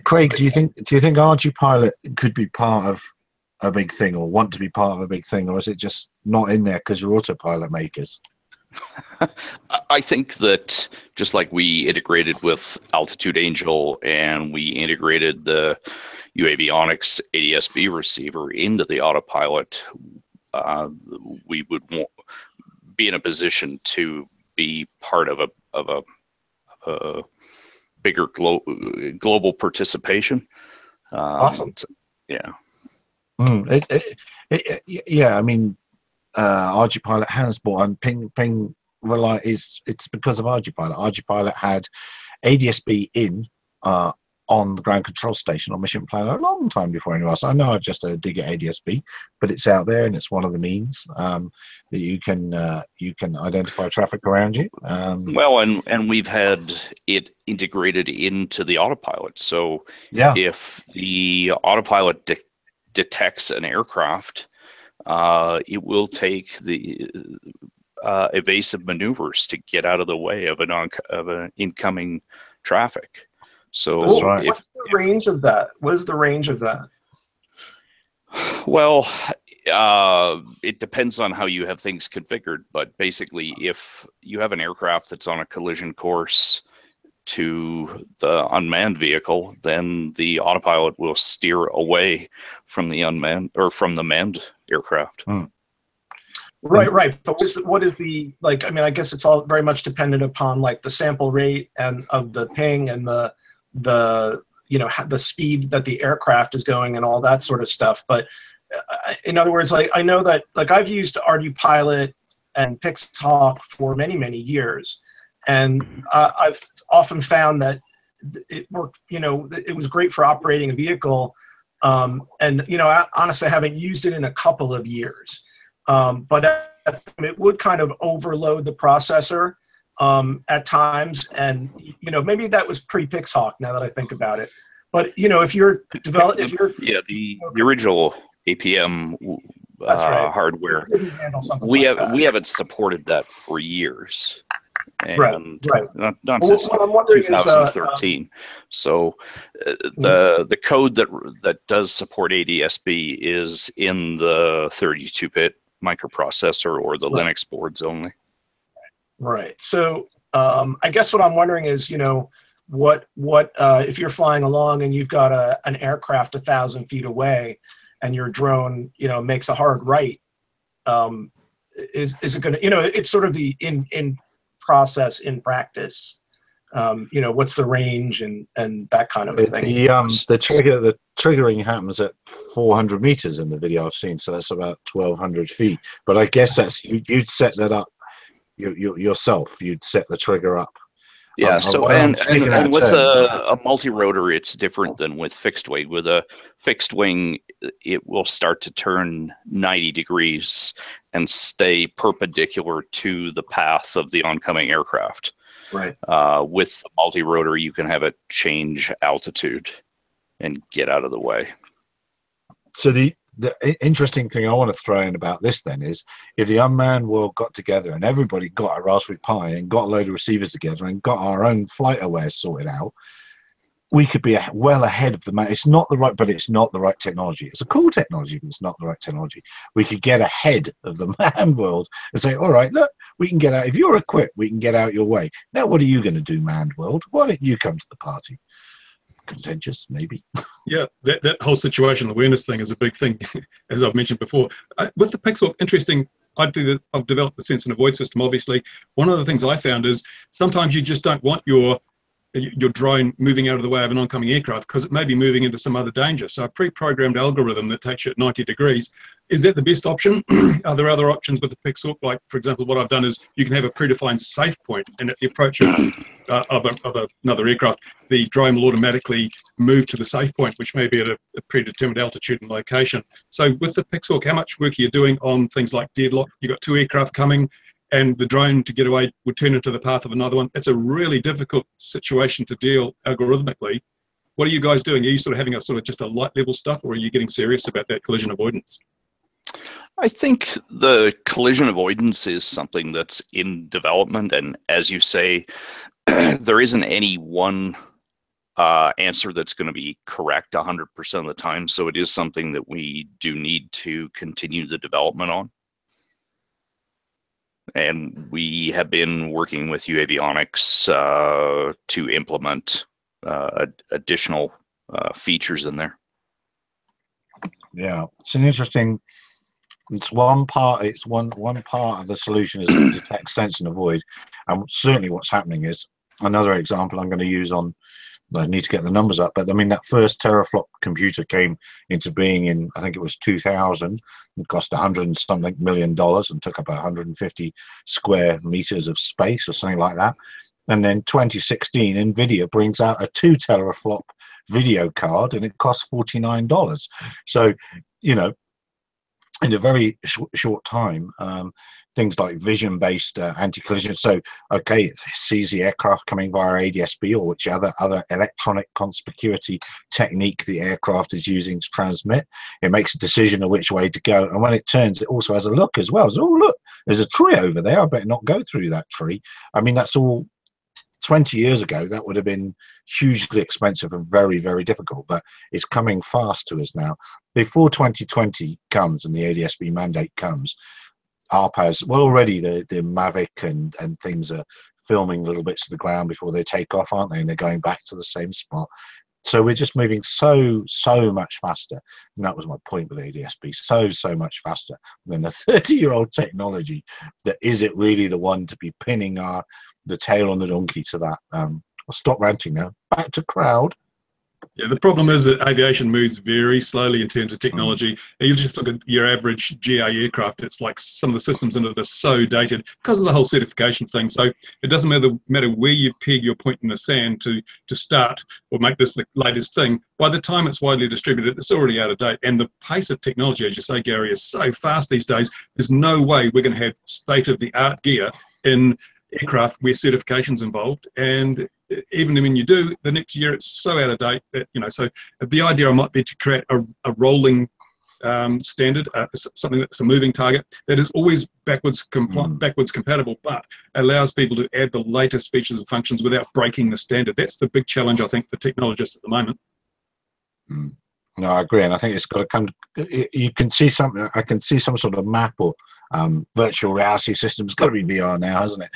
[SPEAKER 1] Craig, do you think Ardupilot could be part of a big thing, or want to be part of a big thing, or is it just not in there because you're autopilot makers?
[SPEAKER 2] I think that just like we integrated with Altitude Angel and we integrated the Avionics ADS-B receiver into the autopilot, we would be in a position to be part of a bigger global participation.
[SPEAKER 4] Awesome.
[SPEAKER 2] Yeah.
[SPEAKER 1] Yeah, I mean, Ardupilot has bought, and Ping it's because of Ardupilot. Ardupilot had ADSB in on the ground control station on Mission Planner a long time before anyone else. I know I've just had a dig at ADSB, but it's out there and it's one of the means that you can identify traffic around you.
[SPEAKER 2] Well, and we've had it integrated into the autopilot. So
[SPEAKER 1] yeah,
[SPEAKER 2] if the autopilot detects an aircraft, it will take the evasive maneuvers to get out of the way of an incoming traffic. So
[SPEAKER 1] that's right.
[SPEAKER 4] What's the range of that? What is the range of that?
[SPEAKER 2] Well, it depends on how you have things configured, but basically if you have an aircraft that's on a collision course to the unmanned vehicle, then the autopilot will steer away from the unmanned or from the manned aircraft.
[SPEAKER 4] Right. But what is the, like, I mean, I guess it's all very much dependent upon like the sample rate and of the ping and the the speed that the aircraft is going and all that sort of stuff. But in other words, like, I know that, like, I've used Ardupilot and Pixhawk for many, many years. And I've often found that it worked, it was great for operating a vehicle. And, I honestly haven't used it in a couple of years. But it would kind of overload the processor at times. And, maybe that was pre-Pixhawk now that I think about it. But, if you're developing,
[SPEAKER 2] the original APM
[SPEAKER 4] that's right.
[SPEAKER 2] hardware, we haven't supported that for years. And
[SPEAKER 4] right.
[SPEAKER 2] Not since 2013. So the code that does support ADSB is in the 32-bit microprocessor or the Linux boards only.
[SPEAKER 4] Right. So I guess what I'm wondering is, what if you're flying along and you've got an aircraft 1,000 feet away, and your drone, makes a hard right, is it going to, it's sort of the in process, in practice, what's the range and that kind of a thing.
[SPEAKER 1] The triggering happens at 400 meters in the video I've seen, so that's about 1,200 feet. But I guess that's you'd set that up yourself. You'd set the trigger up.
[SPEAKER 2] Yeah. And with a multi-rotor, it's different than with fixed wing. With a fixed wing, it will start to turn 90 degrees and stay perpendicular to the path of the oncoming aircraft.
[SPEAKER 4] Right.
[SPEAKER 2] With the multi-rotor, you can have it change altitude and get out of the way.
[SPEAKER 1] So the interesting thing I want to throw in about this then is, if the unmanned world got together and everybody got a Raspberry Pi and got a load of receivers together and got our own flight aware sorted out, we could be well ahead of the man. It's not the right technology. It's a cool technology, but it's not the right technology. We could get ahead of the manned world and say, all right, look, we can get out. If you're equipped, we can get out your way. Now, what are you going to do, manned world? Why don't you come to the party? Contentious, maybe.
[SPEAKER 6] Yeah, that whole situational awareness thing is a big thing, as I've mentioned before. With the Pixhawk, interesting, I've developed the sense and avoid system, obviously. One of the things I found is sometimes you just don't want your drone moving out of the way of an oncoming aircraft because it may be moving into some other danger. So a pre-programmed algorithm that takes you at 90 degrees, is that the best option? Are there other options with the Pixhawk? Like, for example, what I've done is you can have a predefined safe point, and at the approach of another aircraft, the drone will automatically move to the safe point, which may be at a predetermined altitude and location. So with the Pixhawk, how much work are you doing on things like deadlock? You've got two aircraft coming, and the drone to get away would turn into the path of another one. It's a really difficult situation to deal algorithmically. What are you guys doing? Are you sort of having just a light level stuff, or are you getting serious about that collision avoidance?
[SPEAKER 2] I think the collision avoidance is something that's in development, and as you say, there isn't any one answer that's going to be correct 100% of the time. So it is something that we do need to continue the development on. And we have been working with Avionics to implement additional features in there.
[SPEAKER 1] Yeah, it's an interesting. It's one part. It's one part of the solution is to detect, sense, and avoid. And certainly, what's happening is another example I'm going to use on I need to get the numbers up, but I mean that first teraflop computer came into being in, I think it was 2000. It cost $100 and something million and took up 150 square meters of space or something like that. And then 2016, Nvidia brings out a 2 teraflop video card, and it costs $49. So, you know, in a very short time, things like vision-based anti-collision. So, okay, it sees the aircraft coming via ADS-B or which other electronic conspicuity technique the aircraft is using to transmit. It makes a decision of which way to go, and when it turns, it also has a look as well. So, oh, look, there's a tree over there. I better not go through that tree. I mean, that's all. 20 years ago, that would have been hugely expensive and very, very difficult, but it's coming fast to us now. Before 2020 comes and the ADS-B mandate comes, ARPAs, well, already the Mavic and things are filming little bits of the ground before they take off, aren't they? And they're going back to the same spot. So we're just moving so much faster. And that was my point with ADS-B, so much faster than the 30-year-old technology. That is it really the one to be pinning the tail on the donkey to that. I'll stop ranting now. Back to crowd.
[SPEAKER 6] Yeah, the problem is that aviation moves very slowly in terms of technology. You just look at your average GA aircraft, it's like some of the systems in it are so dated because of the whole certification thing. So it doesn't matter where you peg your point in the sand to start or make this the latest thing. By the time it's widely distributed, it's already out of date. And the pace of technology, as you say, Gary, is so fast these days. There's no way we're going to have state-of-the-art gear in aircraft where certification's involved, and even when you do, the next year it's so out of date that, you know, so the idea might be to create a rolling standard, something that's a moving target that is always backwards compatible, but allows people to add the latest features and functions without breaking the standard. That's the big challenge, I think, for technologists at the moment.
[SPEAKER 1] No, I agree, and I think it's got to come. You can see something. I can see some sort of map or virtual reality system. It's got to be VR now, hasn't it?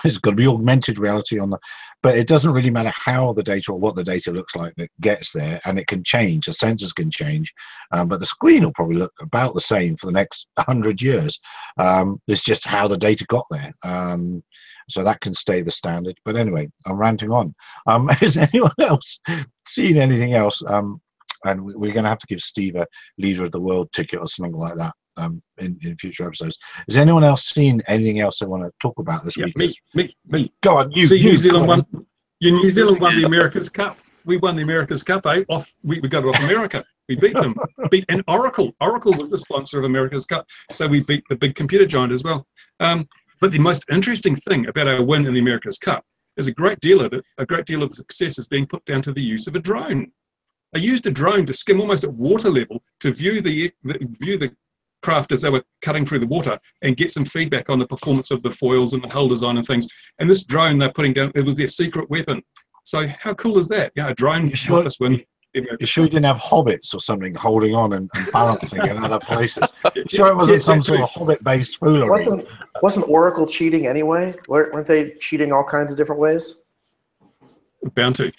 [SPEAKER 1] It's got to be augmented reality on the. But it doesn't really matter how the data or what the data looks like that gets there, and it can change. The sensors can change, but the screen will probably look about the same for the next 100 years. It's just how the data got there. So that can stay the standard. But anyway, I'm ranting on. Has anyone else seen anything else? And we're going to have to give Steve a Leader of the World ticket or something like that in future episodes. Has anyone else seen anything else they want to talk about this week?
[SPEAKER 6] Me.
[SPEAKER 1] Go on, you.
[SPEAKER 6] New Zealand won. New Zealand won the America's Cup. We won the America's Cup, eh? We got it off America. We beat them. And Oracle. Oracle was the sponsor of America's Cup, so we beat the big computer giant as well. But the most interesting thing about our win in the America's Cup is a great deal of the success is being put down to the use of a drone. I used a drone to skim almost at water level to view the craft as they were cutting through the water and get some feedback on the performance of the foils and the hull design and things. And this drone they're putting down, it was their secret weapon. So how cool is that? Yeah, a drone helped us win.
[SPEAKER 1] You sure you didn't have hobbits or something holding on and balancing in other places? Sure it wasn't some sort of hobbit-based foolery?
[SPEAKER 3] Wasn't Oracle cheating anyway? Weren't they cheating all kinds of different ways?
[SPEAKER 6] Bound to.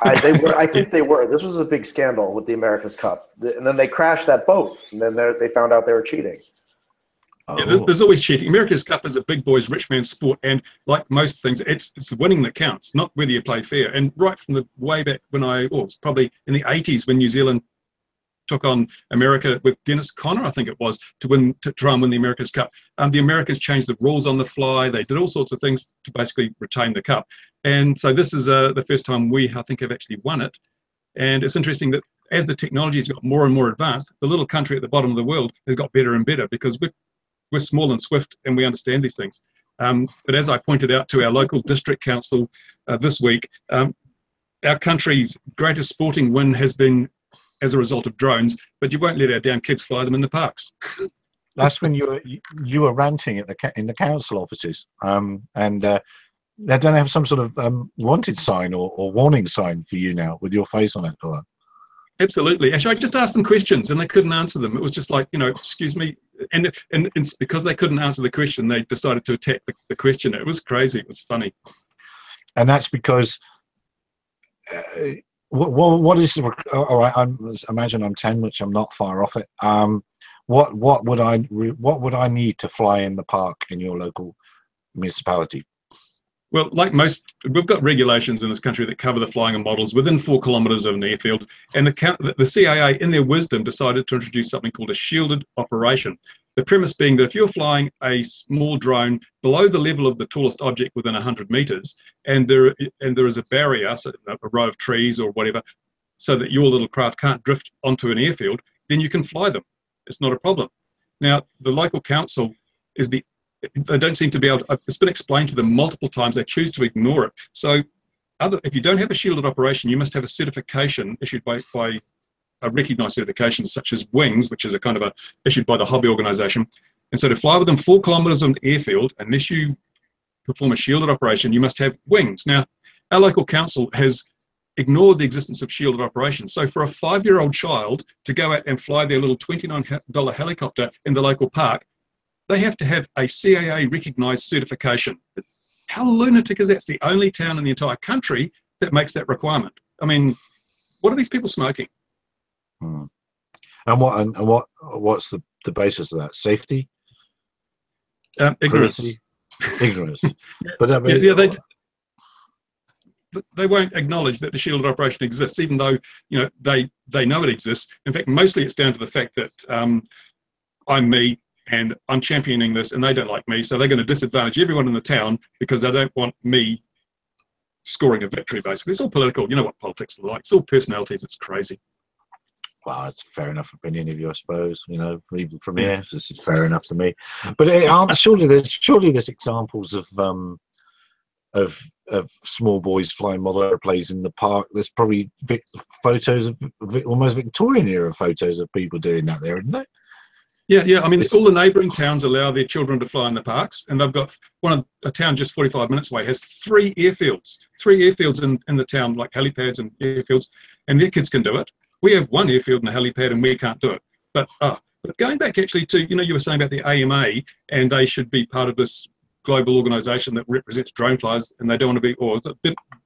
[SPEAKER 3] I think they were. This was a big scandal with the America's Cup, and then they crashed that boat, and then they found out they were cheating.
[SPEAKER 6] Yeah, there's always cheating. America's Cup is a big boys, rich man's sport, and like most things, it's the winning that counts, not whether you play fair. And right from the way back when it's probably in the 80s when New Zealand took on America with Dennis Conner, I think it was, to try and win the America's Cup. The Americans changed the rules on the fly. They did all sorts of things to basically retain the cup. And so this is the first time I think, have actually won it. And it's interesting that as the technology has got more and more advanced, the little country at the bottom of the world has got better and better because we're small and swift and we understand these things. But as I pointed out to our local district council this week, our country's greatest sporting win has been as a result of drones, but you won't let our damn kids fly them in the parks.
[SPEAKER 1] That's when you were ranting in the council offices, and they don't have some sort of wanted sign or warning sign for you now with your face on it, or?
[SPEAKER 6] Absolutely. Actually, I just asked them questions and they couldn't answer them. It was just like, excuse me. And it's because they couldn't answer the question, they decided to attack the question. It was crazy. It was funny.
[SPEAKER 1] And that's because, what is, all right, imagine I'm 10, which I'm not far off it. What would I need to fly in the park in your local municipality?
[SPEAKER 6] Well, like most, we've got regulations in this country that cover the flying of models within 4 kilometres of an airfield, and the CAA, in their wisdom, decided to introduce something called a shielded operation. The premise being that if you're flying a small drone below the level of the tallest object within 100 metres, and there is a barrier, so a row of trees or whatever, so that your little craft can't drift onto an airfield, then you can fly them. It's not a problem. Now, the local council they don't seem to be able to, it's been explained to them multiple times, they choose to ignore it. So if you don't have a shielded operation, you must have a certification issued by a recognised certification such as WINGS, which is a kind of issued by the hobby organisation. And so to fly within 4 kilometres of an airfield, unless you perform a shielded operation, you must have WINGS. Now, our local council has ignored the existence of shielded operations. So for a 5-year-old child to go out and fly their little $29 helicopter in the local park, they have to have a CAA recognised certification. How lunatic is that? It's the only town in the entire country that makes that requirement. I mean, what are these people smoking?
[SPEAKER 1] Hmm. And what's the basis of that? Safety?
[SPEAKER 6] Ignorance.
[SPEAKER 1] Ignorance. But I mean,
[SPEAKER 6] they won't acknowledge that the shielded operation exists, even though they know it exists. In fact, mostly it's down to the fact that I'm me, and I'm championing this, and they don't like me, so they're going to disadvantage everyone in the town because they don't want me scoring a victory, basically. It's all political. You know what politics is like. It's all personalities. It's crazy.
[SPEAKER 1] Well, it's a fair enough opinion of you, I suppose. Even from here, this is fair enough to me. But surely there's examples of small boys flying model airplanes in the park. There's probably photos of almost Victorian era photos of people doing that there, isn't there?
[SPEAKER 6] Yeah. I mean, all the neighbouring towns allow their children to fly in the parks, and they've got a town just 45 minutes away has 3 airfields. 3 airfields in the town, like helipads and airfields, and their kids can do it. We have 1 airfield and a helipad, and we can't do it. But going back actually to, you were saying about the AMA, and they should be part of this global organisation that represents drone flyers, and they don't want to be, or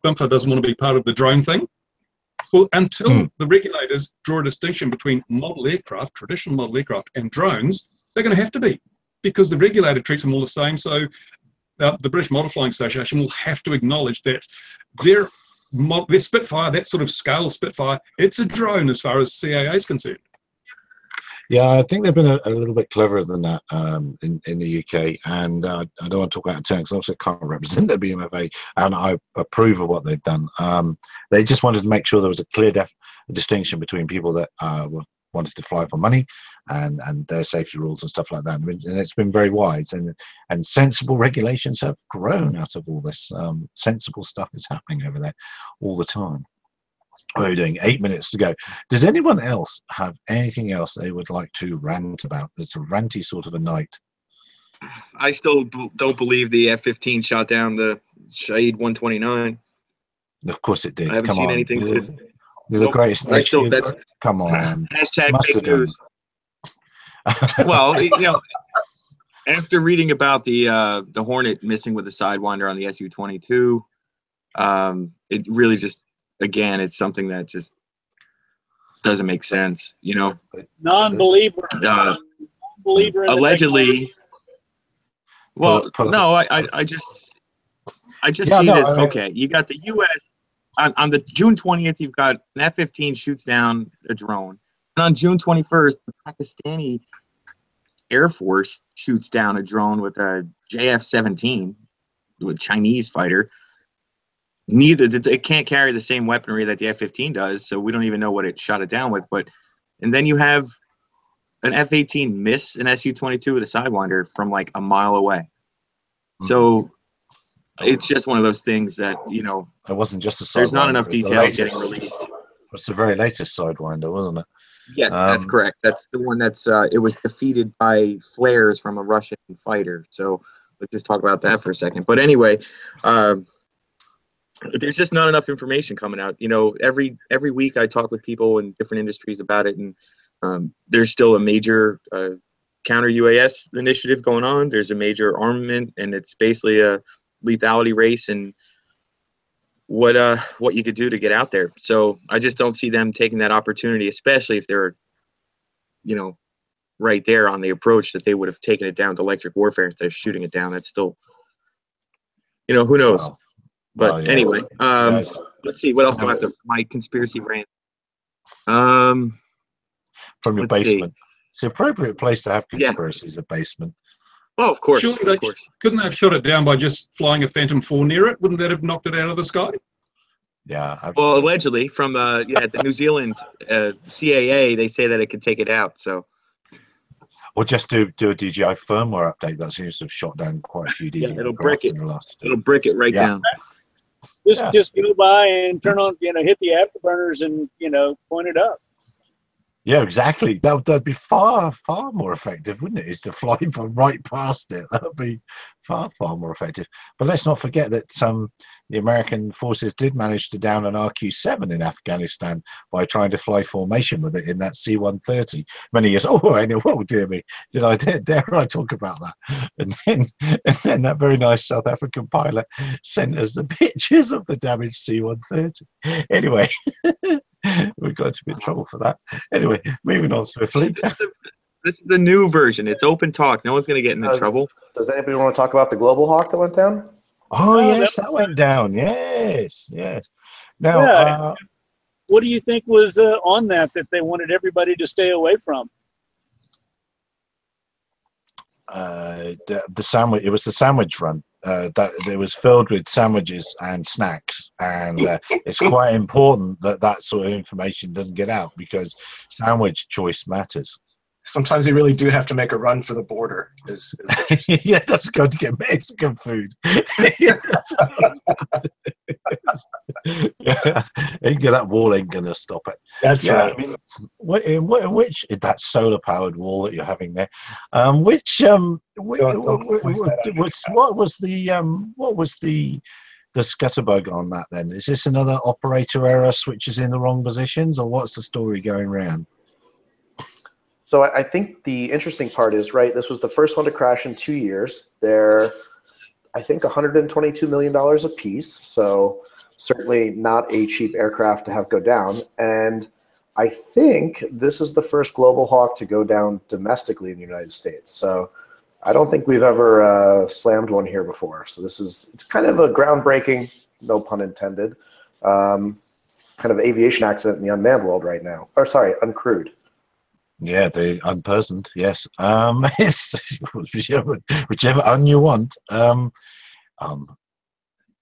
[SPEAKER 6] BIMFA doesn't want to be part of the drone thing. Well, until the regulators draw a distinction between model aircraft, traditional model aircraft, and drones, they're going to have to be, because the regulator treats them all the same. So the British Model Flying Association will have to acknowledge that their Spitfire, that sort of scale Spitfire, it's a drone as far as CAA is concerned.
[SPEAKER 1] Yeah, I think they've been a little bit cleverer than that in the UK, and I don't want to talk out of turn because I also can't represent the BMFA, and I approve of what they've done. They just wanted to make sure there was a clear distinction between people that wanted to fly for money and their safety rules and stuff like that, and it's been very wise, and sensible regulations have grown out of all this. Sensible stuff is happening over there all the time. We're doing 8 minutes to go. Does anyone else have anything else they would like to rant about? It's a ranty sort of a night.
[SPEAKER 5] I still don't believe the F-15 shot down the Shahed 129.
[SPEAKER 1] Of course it did.
[SPEAKER 5] I haven't seen anything to.
[SPEAKER 1] You're the greatest.
[SPEAKER 5] That's
[SPEAKER 1] come on.
[SPEAKER 5] Hashtag fake news. Well, after reading about the Hornet missing with the Sidewinder on the Su-22, it really just. Again, it's something that just doesn't make sense,
[SPEAKER 7] Non-believer.
[SPEAKER 5] Non-believer. Allegedly. Well, no, I just see this. Okay, you got the U.S. on the June 20th. You've got an F-15 shoots down a drone, and on June 21st, the Pakistani Air Force shoots down a drone with a JF-17, with a Chinese fighter. It can't carry the same weaponry that the F-15 does, so we don't even know what it shot it down with. And then you have an F-18 miss an Su-22 with a Sidewinder from like a mile away. So it's just one of those things that
[SPEAKER 1] it wasn't just a Sidewinder.
[SPEAKER 5] There's not enough details getting released.
[SPEAKER 1] It's the very latest Sidewinder, wasn't it?
[SPEAKER 5] Yes, that's correct. That's the one that's it was defeated by flares from a Russian fighter. So let's just talk about that for a second. But anyway. There's just not enough information coming out. Every week I talk with people in different industries about it, and there's still a major counter UAS initiative going on. There's a major armament, and it's basically a lethality race and what you could do to get out there. So I just don't see them taking that opportunity, especially if they're, right there on the approach that they would have taken it down to electric warfare instead of shooting it down. That's still You know, who knows?
[SPEAKER 1] Well,
[SPEAKER 5] But
[SPEAKER 1] yeah.
[SPEAKER 5] anyway,
[SPEAKER 1] Guys,
[SPEAKER 5] let's see. What else do I have to? My conspiracy rant. Um,
[SPEAKER 1] from your
[SPEAKER 5] let's see.
[SPEAKER 1] basement. It's the appropriate place to have
[SPEAKER 5] Yeah.
[SPEAKER 1] conspiracies, the basement.
[SPEAKER 5] Oh, of course,
[SPEAKER 6] Surely
[SPEAKER 5] of
[SPEAKER 6] they
[SPEAKER 5] course.
[SPEAKER 6] couldn't they have shot it down by just flying a Phantom 4 near it? Wouldn't that have knocked it out of the sky?
[SPEAKER 1] Yeah.
[SPEAKER 5] Well,
[SPEAKER 1] Absolutely.
[SPEAKER 5] allegedly from the New Zealand CAA, they say that it could take it out. So
[SPEAKER 1] Or just do a DJI firmware update that seems to have shot down quite a few DJI
[SPEAKER 5] it'll
[SPEAKER 1] craft
[SPEAKER 5] brick it.
[SPEAKER 1] in the last.
[SPEAKER 5] It'll brick it right
[SPEAKER 1] Yeah.
[SPEAKER 5] down.
[SPEAKER 7] Just go by and turn on, hit the afterburners and, point it up.
[SPEAKER 1] Yeah, exactly. That'd be far more effective, wouldn't it? Is to fly right past it. That would be far more effective. But let's not forget that the American forces did manage to down an RQ-7 in Afghanistan by trying to fly formation with it in that C-130 many years. Oh, I know. Oh, dear me! Dare I talk about that? And then that very nice South African pilot sent us the pictures of the damaged C-130. Anyway. We got into a bit of trouble for that. Anyway, moving on swiftly.
[SPEAKER 5] This is the new version. It's open talk. No one's going to get into trouble.
[SPEAKER 3] Does anybody want to talk about the Global Hawk that went down?
[SPEAKER 1] Oh, yes, that went down. Yes. Now,
[SPEAKER 7] Yeah. What do you think was on that they wanted everybody to stay away from?
[SPEAKER 1] the sandwich. It was the sandwich run. That it was filled with sandwiches and snacks, and it's quite important that sort of information doesn't get out because sandwich choice matters.
[SPEAKER 4] Sometimes you really do have to make a run for the border.
[SPEAKER 1] Yeah, that's going to get Mexican food. Yeah, that wall ain't gonna stop it.
[SPEAKER 4] That's right.
[SPEAKER 1] I mean, which that solar powered wall that you're having there? What was the scutterbug on that then? Is this another operator error, switches in the wrong positions, or what's the story going around?
[SPEAKER 3] So I think the interesting part is, right, this was the first one to crash in 2 years. They're, I think, $122 million a piece, so certainly not a cheap aircraft to have go down. And I think this is the first Global Hawk to go down domestically in the United States. So I don't think we've ever slammed one here before. So it's kind of a groundbreaking, no pun intended, kind of aviation accident in the unmanned world right now. Or sorry, uncrewed.
[SPEAKER 1] Yeah, the unpersoned, yes. It's whichever un you want.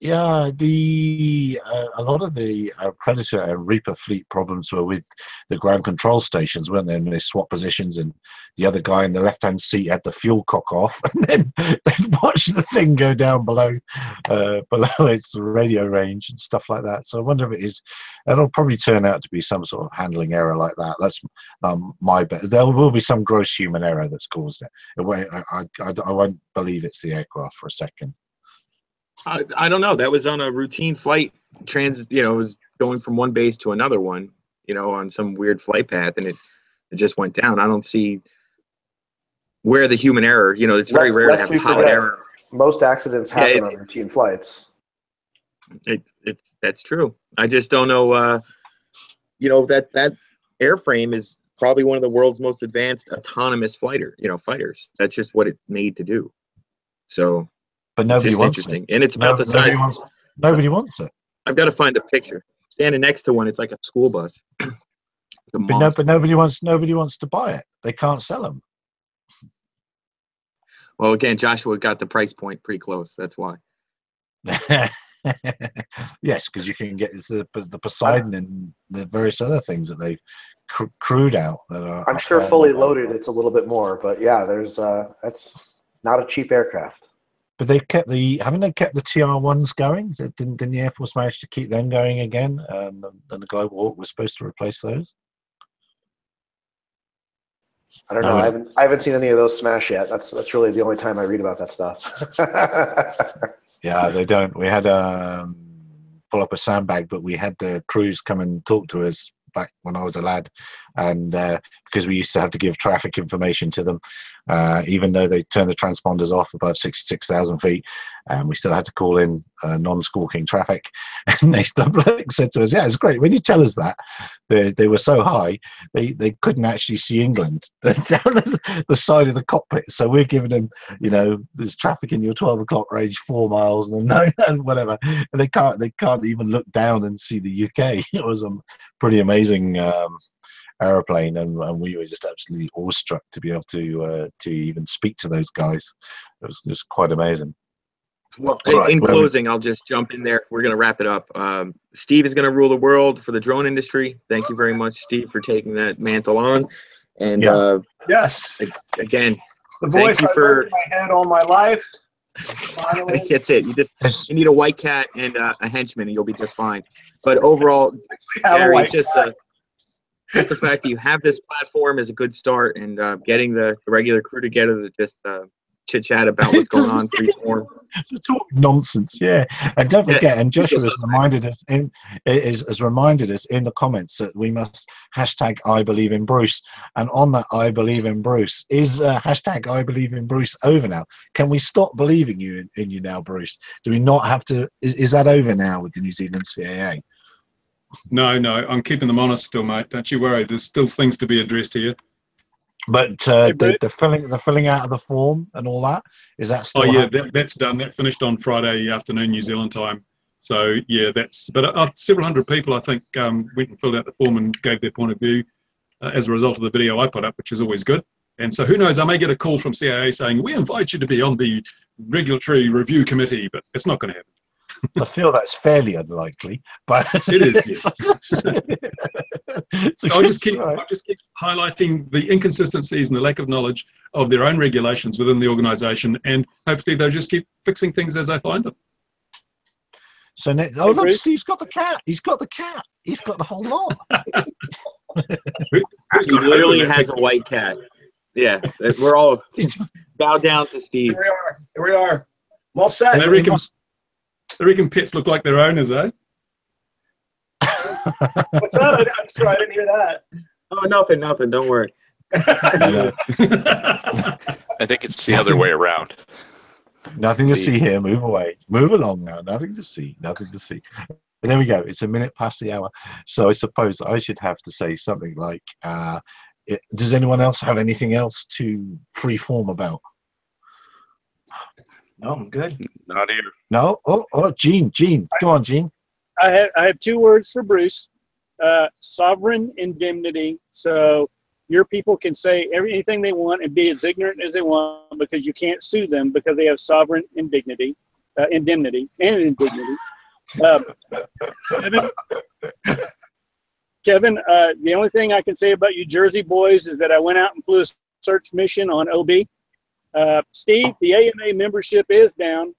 [SPEAKER 1] Yeah, a lot of the Predator and Reaper fleet problems were with the ground control stations, weren't they? And they swap positions, and the other guy in the left-hand seat had the fuel cock off, and then they'd watch the thing go down below its radio range and stuff like that. So I wonder if it is. It'll probably turn out to be some sort of handling error like that. That's my bet. There will be some gross human error that's caused it. I won't believe it's the aircraft for a second.
[SPEAKER 5] I don't know. That was on a routine flight. It was going from one base to another one, on some weird flight path, and it just went down. I don't see where the human error. It's very rare to have pilot error.
[SPEAKER 3] Most accidents happen on routine flights.
[SPEAKER 5] That's true. I just don't know. That airframe is probably one of the world's most advanced autonomous fighters. That's just what it made to do. So.
[SPEAKER 1] But nobody wants
[SPEAKER 5] interesting.
[SPEAKER 1] it.
[SPEAKER 5] And it's about the size.
[SPEAKER 1] Nobody wants it.
[SPEAKER 5] I've got to find a picture. Standing next to one, it's like a school bus.
[SPEAKER 1] But nobody wants to buy it. They can't sell them.
[SPEAKER 5] Well, again, Joshua got the price point pretty close. That's why.
[SPEAKER 1] Yes, because you can get the Poseidon and the various other things that they've crewed out.
[SPEAKER 3] I'm sure fully loaded, it's a little bit more. But yeah, that's not a cheap aircraft.
[SPEAKER 1] But haven't they kept the TR1s going? Didn't the Air Force manage to keep them going again? And the Global Hawk was supposed to replace those.
[SPEAKER 3] I don't know. I haven't seen any of those smash yet. That's really the only time I read about that stuff.
[SPEAKER 1] Yeah, they don't. We had pull up a sandbag, but we had the crews come and talk to us back when I was a lad and because we used to have to give traffic information to them, even though they turned the transponders off above 66,000 feet, and we still had to call in non-squawking traffic. And they said to us, "Yeah, it's great. When you tell us that they were so high, they couldn't actually see England down the side of the cockpit. So we're giving them, you know, there's traffic in your 12 o'clock range, 4 miles, and whatever, and they can't even look down and see the UK." It was a pretty amazing aeroplane, and we were just absolutely awestruck to be able to even speak to those guys. It was just quite amazing.
[SPEAKER 5] Well, in closing, I'll just jump in there. We're going to wrap it up. Steve is going to rule the world for the drone industry. Thank you very much, Steve, for taking that mantle on. And
[SPEAKER 4] yes,
[SPEAKER 5] again,
[SPEAKER 4] the voice I've heard in my head all my life.
[SPEAKER 5] That's it. You need a white cat and a henchman, and you'll be just fine. But overall, Gary, just the fact that you have this platform is a good start, and getting the regular crew together to just chit chat about what's going on, free form.
[SPEAKER 1] Talk nonsense, yeah. And don't forget, and Joshua has reminded us in the comments that we must hashtag I believe in Bruce. And on that I believe in Bruce is hashtag I believe in Bruce over now. Can we stop believing in you now, Bruce? Do we not have to? Is that over now with the New Zealand CAA?
[SPEAKER 6] No, I'm keeping them honest still, mate. Don't you worry. There's still things to be addressed here.
[SPEAKER 1] But the filling out of the form and all that, is that still?
[SPEAKER 6] Oh yeah, that's done. That finished on Friday afternoon New Zealand time. So yeah, but several hundred people I think went and filled out the form and gave their point of view as a result of the video I put up, which is always good. And so who knows, I may get a call from CAA saying we invite you to be on the regulatory review committee, but it's not going to happen.
[SPEAKER 1] I feel that's fairly unlikely, but
[SPEAKER 6] it is. Yes. So I'll just keep highlighting the inconsistencies and the lack of knowledge of their own regulations within the organisation, and hopefully they'll just keep fixing things as I find them.
[SPEAKER 1] So look, Steve's got the cat. He's got the cat. He's got the whole lot.
[SPEAKER 5] He literally has a white cat. Yeah, we're all bow down to Steve.
[SPEAKER 4] Here we are. I'm all set.
[SPEAKER 6] I reckon pets look like their owners, eh?
[SPEAKER 4] What's up? I'm sorry, I didn't hear that.
[SPEAKER 5] Oh, nothing. Don't worry.
[SPEAKER 2] I think it's the other way around.
[SPEAKER 1] Nothing to see here. Move away. Move along now. Nothing to see. Nothing to see. And there we go. It's a minute past the hour. So I suppose I should have to say something like, does anyone else have anything else to freeform about?
[SPEAKER 4] No, I'm good.
[SPEAKER 2] Not here.
[SPEAKER 1] No? Oh, Gene. Go on, Gene.
[SPEAKER 7] I have 2 words for Bruce. Sovereign indemnity. So your people can say anything they want and be as ignorant as they want because you can't sue them because they have sovereign indemnity. Kevin, the only thing I can say about you Jersey boys is that I went out and flew a search mission on OB. Steve, the AMA membership is down,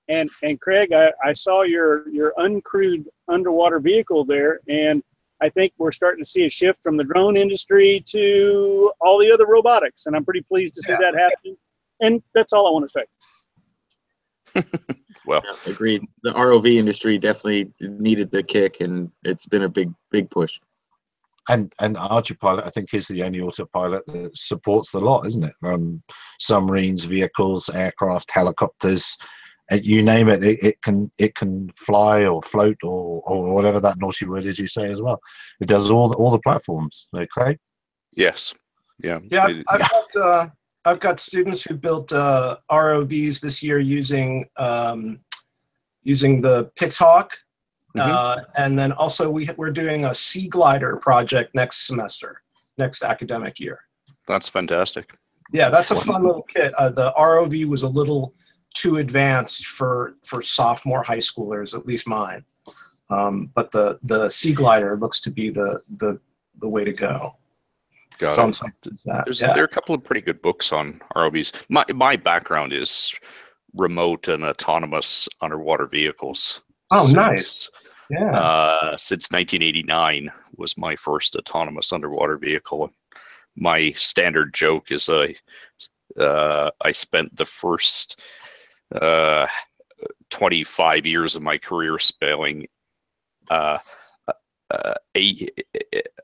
[SPEAKER 7] and Craig, I saw your uncrewed underwater vehicle there, and I think we're starting to see a shift from the drone industry to all the other robotics, and I'm pretty pleased to see that happen. And that's all I want to say.
[SPEAKER 2] Well,
[SPEAKER 5] agreed. The ROV industry definitely needed the kick, and it's been a big push.
[SPEAKER 1] And Ardupilot, I think, is the only autopilot that supports the lot, isn't it? Submarines, vehicles, aircraft, helicopters, you name it. It can fly or float or whatever that naughty word is you say as well. It does all the platforms. Craig?
[SPEAKER 2] Yes. Yeah.
[SPEAKER 4] Yeah. I've got students who built ROVs this year using the Pixhawk. And then also we're doing a sea glider project next academic year.
[SPEAKER 2] That's fantastic.
[SPEAKER 4] Yeah, that's a fun little kit. The ROV was a little too advanced for sophomore high schoolers, at least mine. But the sea glider looks to be the way to go.
[SPEAKER 2] There are a couple of pretty good books on ROVs. My background is remote and autonomous underwater vehicles.
[SPEAKER 4] Oh, nice. Yeah.
[SPEAKER 2] Since 1989 was my first autonomous underwater vehicle. My standard joke is I spent the first 25 years of my career spelling a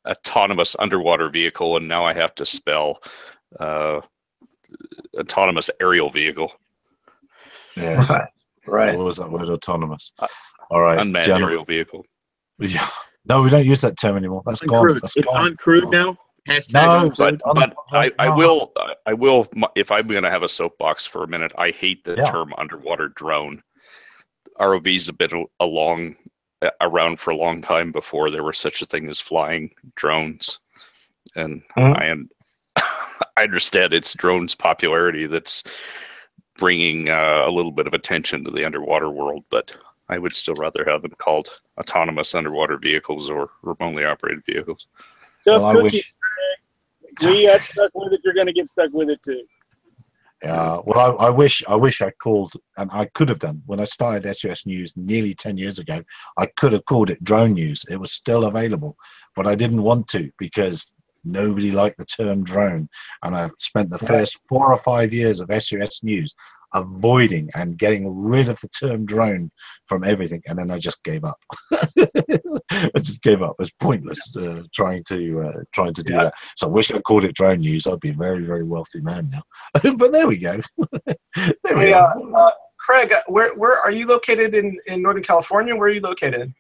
[SPEAKER 2] autonomous underwater vehicle, and now I have to spell autonomous aerial vehicle.
[SPEAKER 1] Yes.
[SPEAKER 4] Right.
[SPEAKER 1] What was that word? Autonomous. All right.
[SPEAKER 2] Unmanned
[SPEAKER 1] gentlemen.
[SPEAKER 2] aerial vehicle.
[SPEAKER 1] Yeah. No, we don't use that term anymore. That's gone.
[SPEAKER 5] Uncrewed.
[SPEAKER 1] That's
[SPEAKER 5] It's
[SPEAKER 1] gone.
[SPEAKER 5] uncrewed now. Hashtag
[SPEAKER 1] No,
[SPEAKER 5] uncrewed.
[SPEAKER 2] But I will, if I'm going to have a soapbox for a minute, I hate the term underwater drone. ROVs have been around for a long time before there was such a thing as flying drones. And I understand it's drones' popularity that's bringing a little bit of attention to the underwater world, but I would still rather have them called autonomous underwater vehicles or remotely operated vehicles.
[SPEAKER 7] Tough cookie. We got stuck with it. You're going to get stuck with it too.
[SPEAKER 1] Yeah. Well, I wish I called, and I could have done when I started SUS News nearly 10 years ago. I could have called it Drone News. It was still available, but I didn't want to because nobody liked the term drone. And I've spent the first 4 or 5 years of SUS News avoiding and getting rid of the term drone from everything, and then I just gave up. I just gave up. It was pointless trying to do that. So I wish I called it Drone News. I'd be a very, very wealthy man now. But there we go. There we go.
[SPEAKER 4] Craig, where are you located in Northern California? Where are you located?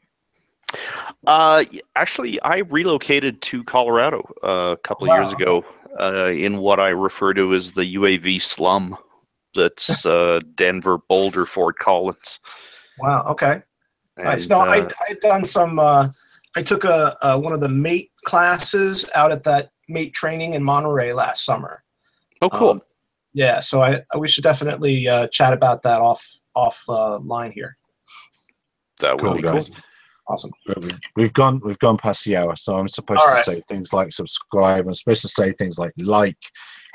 [SPEAKER 2] Actually, I relocated to Colorado a couple of years ago in what I refer to as the UAV slum. That's Denver, Boulder, Fort Collins.
[SPEAKER 4] Wow. Okay.
[SPEAKER 2] And,
[SPEAKER 4] nice. No, I'd done some. I took one of the mate classes out at that mate training in Monterey last summer.
[SPEAKER 2] Oh, cool.
[SPEAKER 4] Yeah. So we should definitely chat about that off line here.
[SPEAKER 2] That would be cool.
[SPEAKER 4] Awesome.
[SPEAKER 1] We've gone past the hour, so I'm supposed to say things like subscribe. I'm supposed to say things like,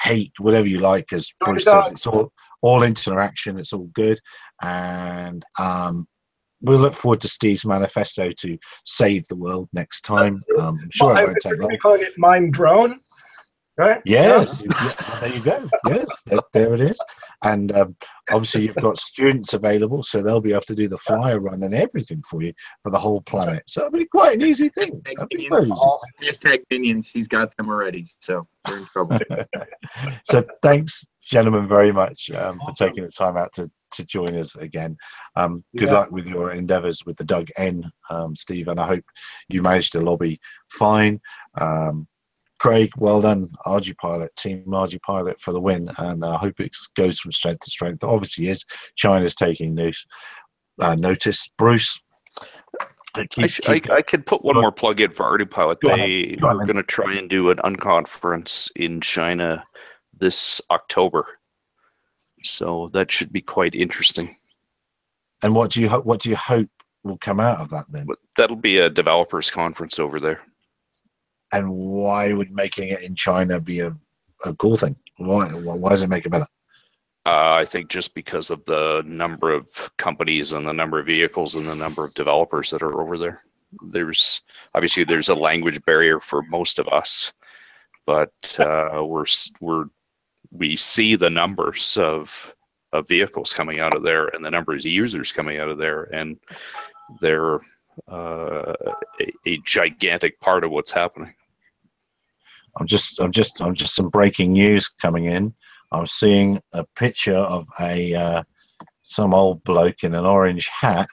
[SPEAKER 1] hate, whatever you like, as Bruce says. It's all interaction. It's all good, and we'll look forward to Steve's manifesto to save the world next time. I'm sure it won't take long.
[SPEAKER 4] We're calling it Mind Drone, right?
[SPEAKER 1] Yes, there you go. Yes, there it is. And obviously you've got students available, so they'll be able to do the flyer run and everything for you for the whole planet. So it'll be quite an easy thing.
[SPEAKER 5] Hashtag minions. He's got them already, so we're in trouble.
[SPEAKER 1] So thanks, gentlemen, very much for taking the time out to join us again. Good luck with your endeavors with the Doug N, Steve, and I hope you managed to lobby fine. Craig, well done, Ardupilot, Team Ardupilot for the win, and I hope it goes from strength to strength. It obviously is. China's taking notice. Bruce,
[SPEAKER 2] I could put one more plug in for Ardupilot. They are going to try and do an unconference in China this October, so that should be quite interesting.
[SPEAKER 1] And what do you hope will come out of that then?
[SPEAKER 2] That'll be a developers conference over there.
[SPEAKER 1] And why would making it in China be a cool thing? Why does it make it better?
[SPEAKER 2] I think just because of the number of companies and the number of vehicles and the number of developers that are over there. There's a language barrier for most of us, but we see the numbers of vehicles coming out of there and the numbers of users coming out of there, and they're a gigantic part of what's happening.
[SPEAKER 1] I'm just some breaking news coming in. I'm seeing a picture of some old bloke in an orange hat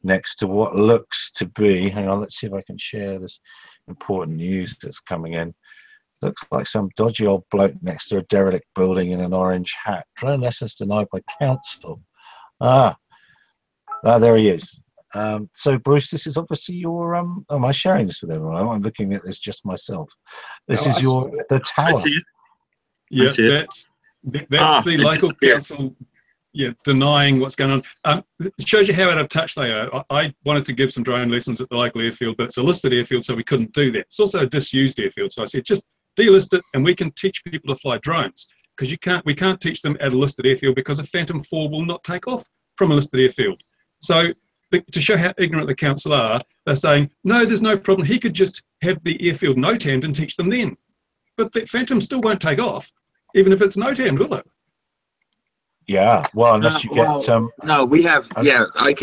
[SPEAKER 1] next to what looks to be, hang on, let's see if I can share this important news that's coming in. Looks like some dodgy old bloke next to a derelict building in an orange hat. Drone lessons denied by council. There he is. So Bruce, this is obviously your am I sharing this with everyone? I'm looking at this just myself. This is the tower.
[SPEAKER 5] I see it.
[SPEAKER 6] Yeah, that's the local council denying what's going on. It shows you how out of touch they are. I wanted to give some drone lessons at the local airfield, but it's a listed airfield, so we couldn't do that. It's also a disused airfield, so I said just delist it and we can teach people to fly drones, because we can't teach them at a listed airfield because a Phantom 4 will not take off from a listed airfield. So to show how ignorant the council are, they're saying, no, there's no problem. He could just have the airfield NOTAM'd and teach them then. But the Phantom still won't take off, even if it's NOTAM'd, will it?
[SPEAKER 1] Yeah, well, unless you get...
[SPEAKER 5] no, we have, I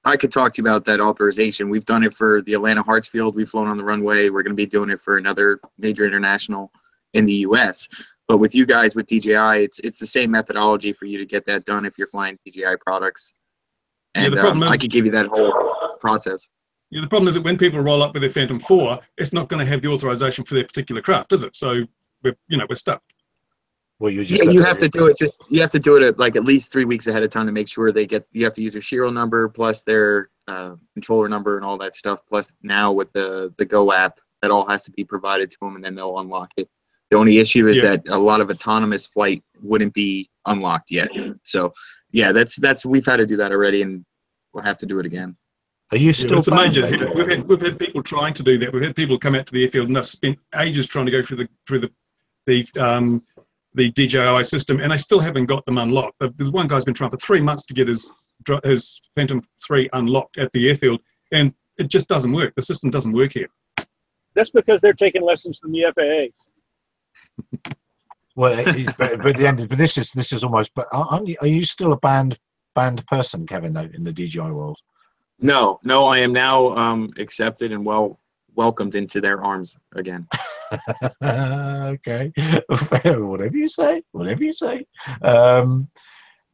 [SPEAKER 5] I could talk to you about that authorization. We've done it for the Atlanta Hartsfield. We've flown on the runway. We're going to be doing it for another major international in the U.S. But with you guys, with DJI, it's the same methodology for you to get that done if you're flying DJI products. And
[SPEAKER 6] Yeah, the problem is,
[SPEAKER 5] I could give you that whole process.
[SPEAKER 6] Yeah, the problem is that when people roll up with their Phantom 4, it's not going to have the authorization for their particular craft, is it? So we're stuck.
[SPEAKER 1] Well, you just
[SPEAKER 5] you have to do it. You have to do it at least 3 weeks ahead of time to make sure they get. You have to use their serial number plus their controller number and all that stuff. Plus now with the Go app, that all has to be provided to them, and then they'll unlock it. The only issue is that a lot of autonomous flight wouldn't be unlocked yet. So yeah, that's we've had to do that already, and we'll have to do it again.
[SPEAKER 1] Are you still?
[SPEAKER 6] It's a major. We've had people trying to do that. We've had people come out to the airfield and they've spent ages trying to go through the DJI system, and they still haven't got them unlocked. The one guy's been trying for 3 months to get his Phantom 3 unlocked at the airfield, and it just doesn't work. The system doesn't work here.
[SPEAKER 7] That's because they're taking lessons from the FAA.
[SPEAKER 1] Well, but the end. But this is almost. But are you still a banned person, Kevin? Though in the DJI world.
[SPEAKER 5] No, I am now accepted and welcomed into their arms again.
[SPEAKER 1] Okay, whatever you say. But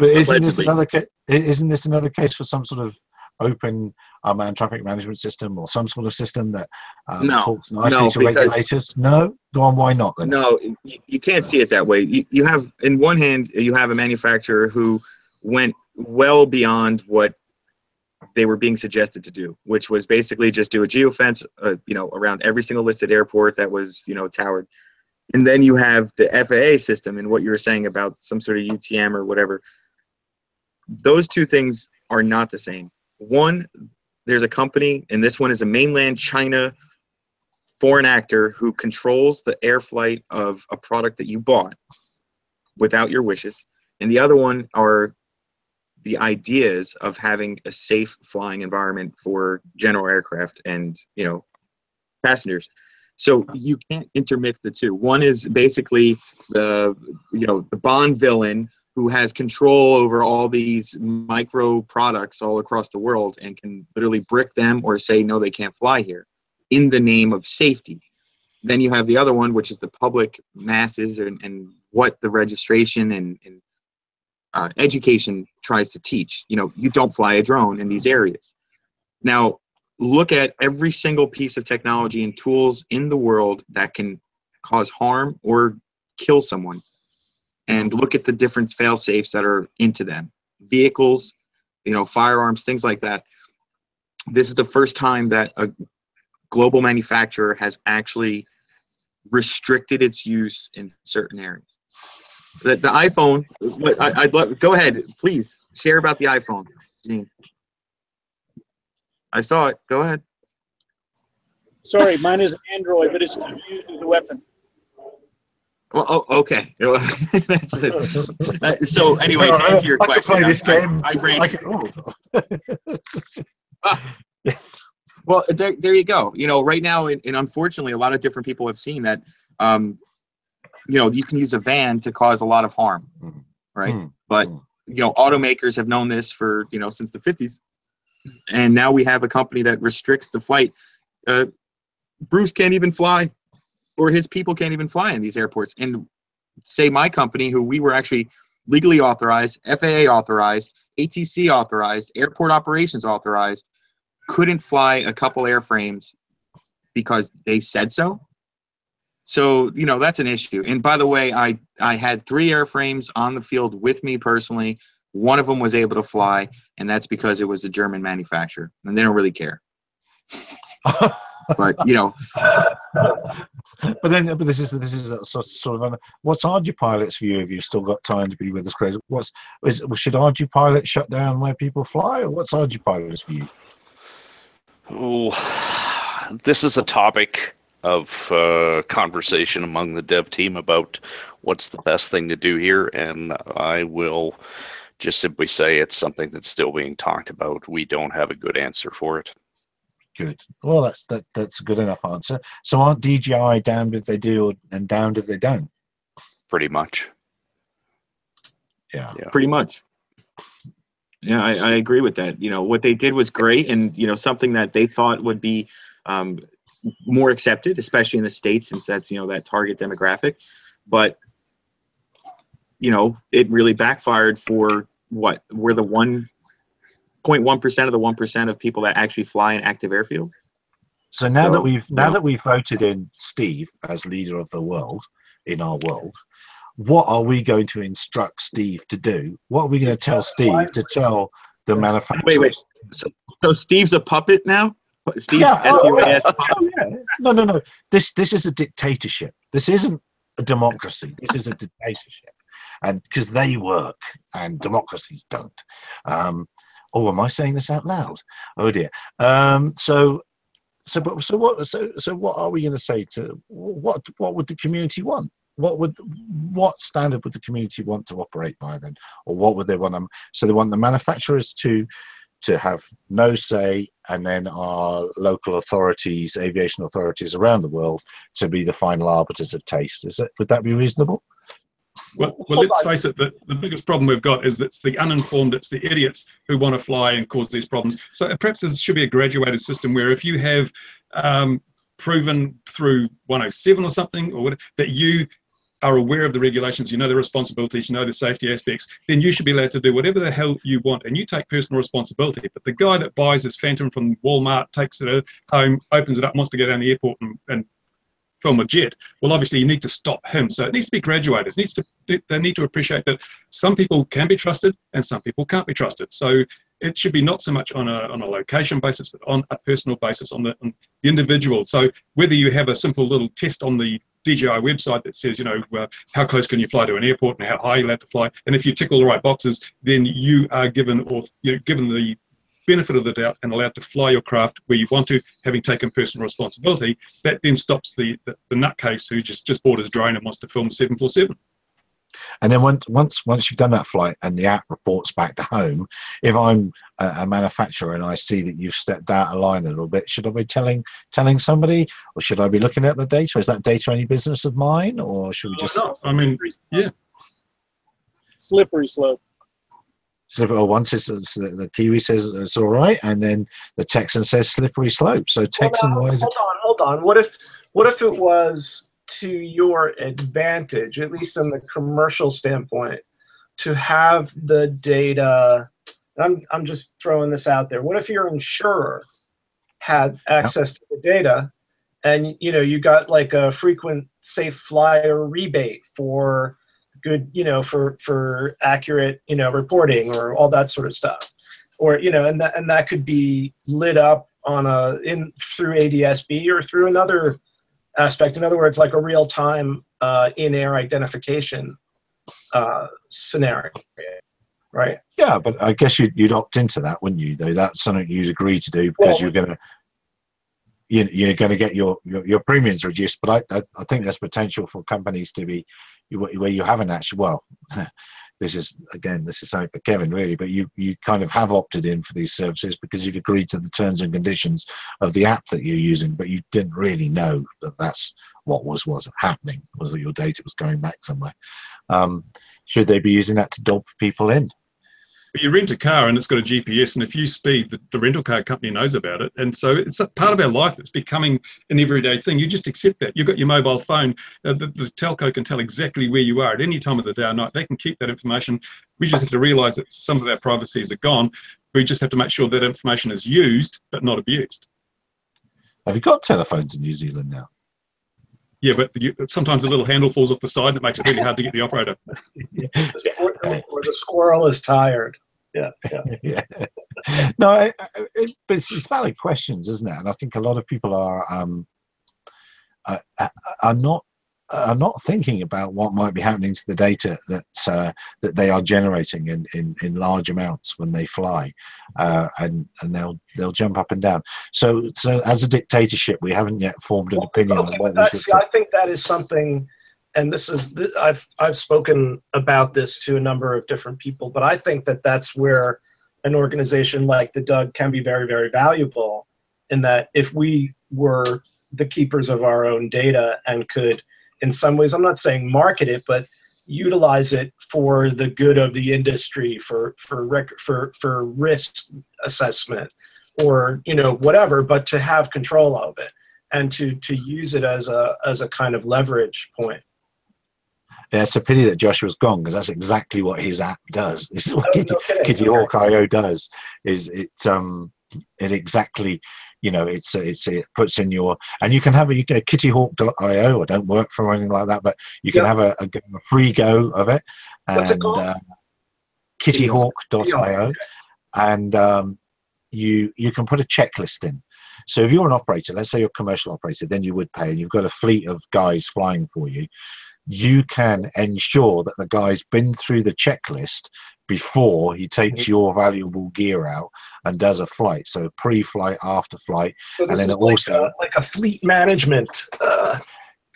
[SPEAKER 1] isn't this another case for some sort of open unmanned traffic management system or some sort of system that talks nicely to regulators? No, go on. Why not then?
[SPEAKER 5] No, you can't see it that way. You have, in one hand, you have a manufacturer who went well beyond what they were being suggested to do, which was basically just do a geofence, around every single listed airport that was, towered. And then you have the FAA system and what you were saying about some sort of UTM or whatever. Those two things are not the same. One, there's a company, and this one is a mainland China foreign actor who controls the air flight of a product that you bought without your wishes. And the other one are the ideas of having a safe flying environment for general aircraft and passengers. So you can't intermix the two. One is basically the Bond villain who has control over all these micro products all across the world and can literally brick them or say no, they can't fly here in the name of safety. Then you have the other one, which is the public masses and what the registration and education tries to teach. You don't fly a drone in these areas. Now, look at every single piece of technology and tools in the world that can cause harm or kill someone, and look at the different fail-safes that are into them. Vehicles, firearms, things like that. This is the first time that a global manufacturer has actually restricted its use in certain areas. The iPhone, I'd love, go ahead, please share about the iPhone, Gene. I saw it. Go ahead.
[SPEAKER 7] Sorry, mine is Android, but it's still used as a weapon.
[SPEAKER 5] Well, okay. That's it. So anyway, to answer your question,
[SPEAKER 1] Yes.
[SPEAKER 5] Well, there you go. Right now, and unfortunately, a lot of different people have seen that. You can use a van to cause a lot of harm, right? But automakers have known this for since the 50s, and now we have a company that restricts the flight. Bruce can't even fly, or his people can't even fly in these airports. And say my company, who we were actually legally authorized, FAA authorized, ATC authorized, airport operations authorized, couldn't fly a couple airframes because they said so. So, that's an issue. And by the way, I had 3 airframes on the field with me personally. One of them was able to fly, and that's because it was a German manufacturer, and they don't really care. But
[SPEAKER 1] but this is a sort of what's Ardupilot's view? If you've still got time to be with us, Craig, should Ardupilot shut down where people fly, or what's Ardupilot's view?
[SPEAKER 2] Oh, this is a topic of conversation among the dev team about what's the best thing to do here, and I will just simply say it's something that's still being talked about. We don't have a good answer for it.
[SPEAKER 1] Good. Well, that's a good enough answer. So aren't DJI damned if they do and damned if they don't?
[SPEAKER 2] Pretty much.
[SPEAKER 1] Yeah.
[SPEAKER 5] Pretty much. Yeah, I agree with that. You know, what they did was great, and you know, something that they thought would be more accepted, especially in the States, since that's, you know, that target demographic. But you know, it really backfired for what? We're the 1.1% of the 1% of people that actually fly in active airfields.
[SPEAKER 1] So now that we've voted in Steve as leader of the world, in our world, what are we going to instruct Steve to do? What are we going to tell Steve to tell the manufacturers?
[SPEAKER 5] Wait. So Steve's a puppet now? Steve,
[SPEAKER 1] Yeah.
[SPEAKER 5] S-U-A-S.
[SPEAKER 1] Oh, yeah. No. This is a dictatorship. This isn't a democracy. This is a dictatorship, and because they work and democracies don't. Oh, am I saying this out loud? Oh dear. So what are we going to say to what would the community want? What standard would the community want to operate by then, or what would they want? So they want the manufacturers to have no say, and then our local authorities, aviation authorities around the world, to be the final arbiters of taste. Would that be reasonable?
[SPEAKER 6] Well, let's face it, the biggest problem we've got is that it's the uninformed, it's the idiots who want to fly and cause these problems. So perhaps there should be a graduated system where if you have proven through 107 or something, or whatever, that you are aware of the regulations, you know the responsibilities, you know the safety aspects, then you should be allowed to do whatever the hell you want, and you take personal responsibility. But the guy that buys his Phantom from Walmart, takes it home, opens it up, wants to go down the airport and film a jet, well, obviously you need to stop him. So it needs to be graduated. They need to appreciate that some people can be trusted and some people can't be trusted. So it should be not so much on a location basis, but on a personal basis, on the individual. So whether you have a simple little test on the DJI website that says, you know, how close can you fly to an airport and how high you're allowed to fly, and if you tick all the right boxes, then you are given the benefit of the doubt and allowed to fly your craft where you want to, having taken personal responsibility. That then stops the nutcase who just bought his drone and wants to film 747.
[SPEAKER 1] And then once you've done that flight and the app reports back to home, if I'm a manufacturer and I see that you've stepped out of line a little bit, should I be telling somebody, or should I be looking at the data? Is that data any business of mine, or should we just?
[SPEAKER 6] No, I mean, yeah.
[SPEAKER 7] Slippery slope.
[SPEAKER 1] So once the Kiwi says it's all right, and then the Texan says slippery slope. So Texan wise,
[SPEAKER 4] hold on. What if it was to your advantage, at least in the commercial standpoint, to have the data? I'm just throwing this out there. What if your insurer had access to the data, and you got like a frequent safe flyer rebate for good, for accurate, reporting or all that sort of stuff, or and that could be lit up on through ADSB or through another aspect. In other words, like a real-time in-air identification scenario, right?
[SPEAKER 1] Yeah, but I guess you'd opt into that, wouldn't you? Though that's something you'd agree to do because you're going to get your premiums reduced. But I think there's potential for companies to be where you haven't actually. Well, this is something for Kevin really, but you kind of have opted in for these services because you've agreed to the terms and conditions of the app that you're using, but you didn't really know that that's what was happening, was that your data was going back somewhere. Should they be using that to dob people in?
[SPEAKER 6] You rent a car and it's got a GPS, and if you speed, the rental car company knows about it. And so it's a part of our life that's becoming an everyday thing. You just accept that. You've got your mobile phone. The telco can tell exactly where you are at any time of the day or night. They can keep that information. We just have to realize that some of our privacies are gone. We just have to make sure that information is used, but not abused.
[SPEAKER 1] Have you got telephones in New Zealand now?
[SPEAKER 6] Yeah, but sometimes a little handle falls off the side and it makes it really hard to get the operator.
[SPEAKER 4] Or the squirrel is tired. Yeah.
[SPEAKER 1] Yeah. No, but it's valid questions, isn't it? And I think a lot of people are not thinking about what might be happening to the data that they are generating in large amounts when they fly, and they'll jump up and down. So as a dictatorship, we haven't yet formed an opinion on what we should.
[SPEAKER 4] I think that is something. And I've spoken about this to a number of different people, but I think that that's where an organization like the Doug can be very, very valuable, in that if we were the keepers of our own data and could, in some ways, I'm not saying market it, but utilize it for the good of the industry, for risk assessment, or whatever, but to have control of it and to use it as a kind of leverage point.
[SPEAKER 1] Yeah, it's a pity that Joshua's gone, because that's exactly what his app does. This is what Kitty Hawk IO does. Is it exactly, it puts in your, and you can have a kittyhawk.io, or don't work for anything like that, but you can have a free go of it. And,
[SPEAKER 4] what's it called?
[SPEAKER 1] Kittyhawk.io, and you can put a checklist in. So if you're an operator, let's say you're a commercial operator, then you would pay, and you've got a fleet of guys flying for you. You can ensure that the guy's been through the checklist before he takes your valuable gear out and does a flight. So pre-flight, after flight,
[SPEAKER 4] so
[SPEAKER 1] and then it also
[SPEAKER 4] like a fleet management.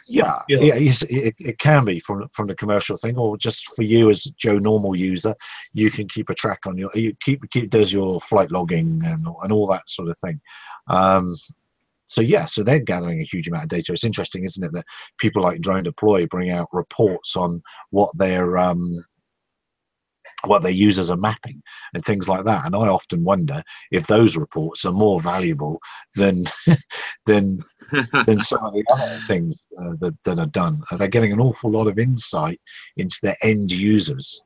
[SPEAKER 1] It can be from the commercial thing, or just for you as Joe normal user, you can keep a track on does your flight logging and all that sort of thing. So they're gathering a huge amount of data. It's interesting, isn't it, that people like Drone Deploy bring out reports on what their users are mapping and things like that. And I often wonder if those reports are more valuable than than some of the other things that are done. They're getting an awful lot of insight into their end users.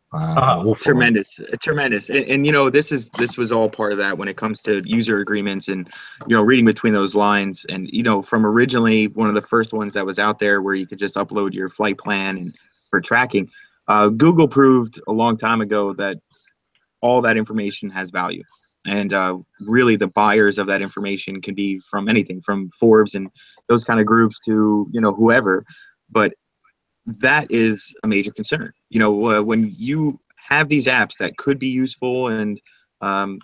[SPEAKER 5] Tremendous. And this was all part of that when it comes to user agreements and reading between those lines. And from originally one of the first ones that was out there where you could just upload your flight plan and for tracking, Google proved a long time ago that all that information has value. And really the buyers of that information can be from anything from Forbes and those kind of groups to, whoever. But that is a major concern. When you have these apps that could be useful and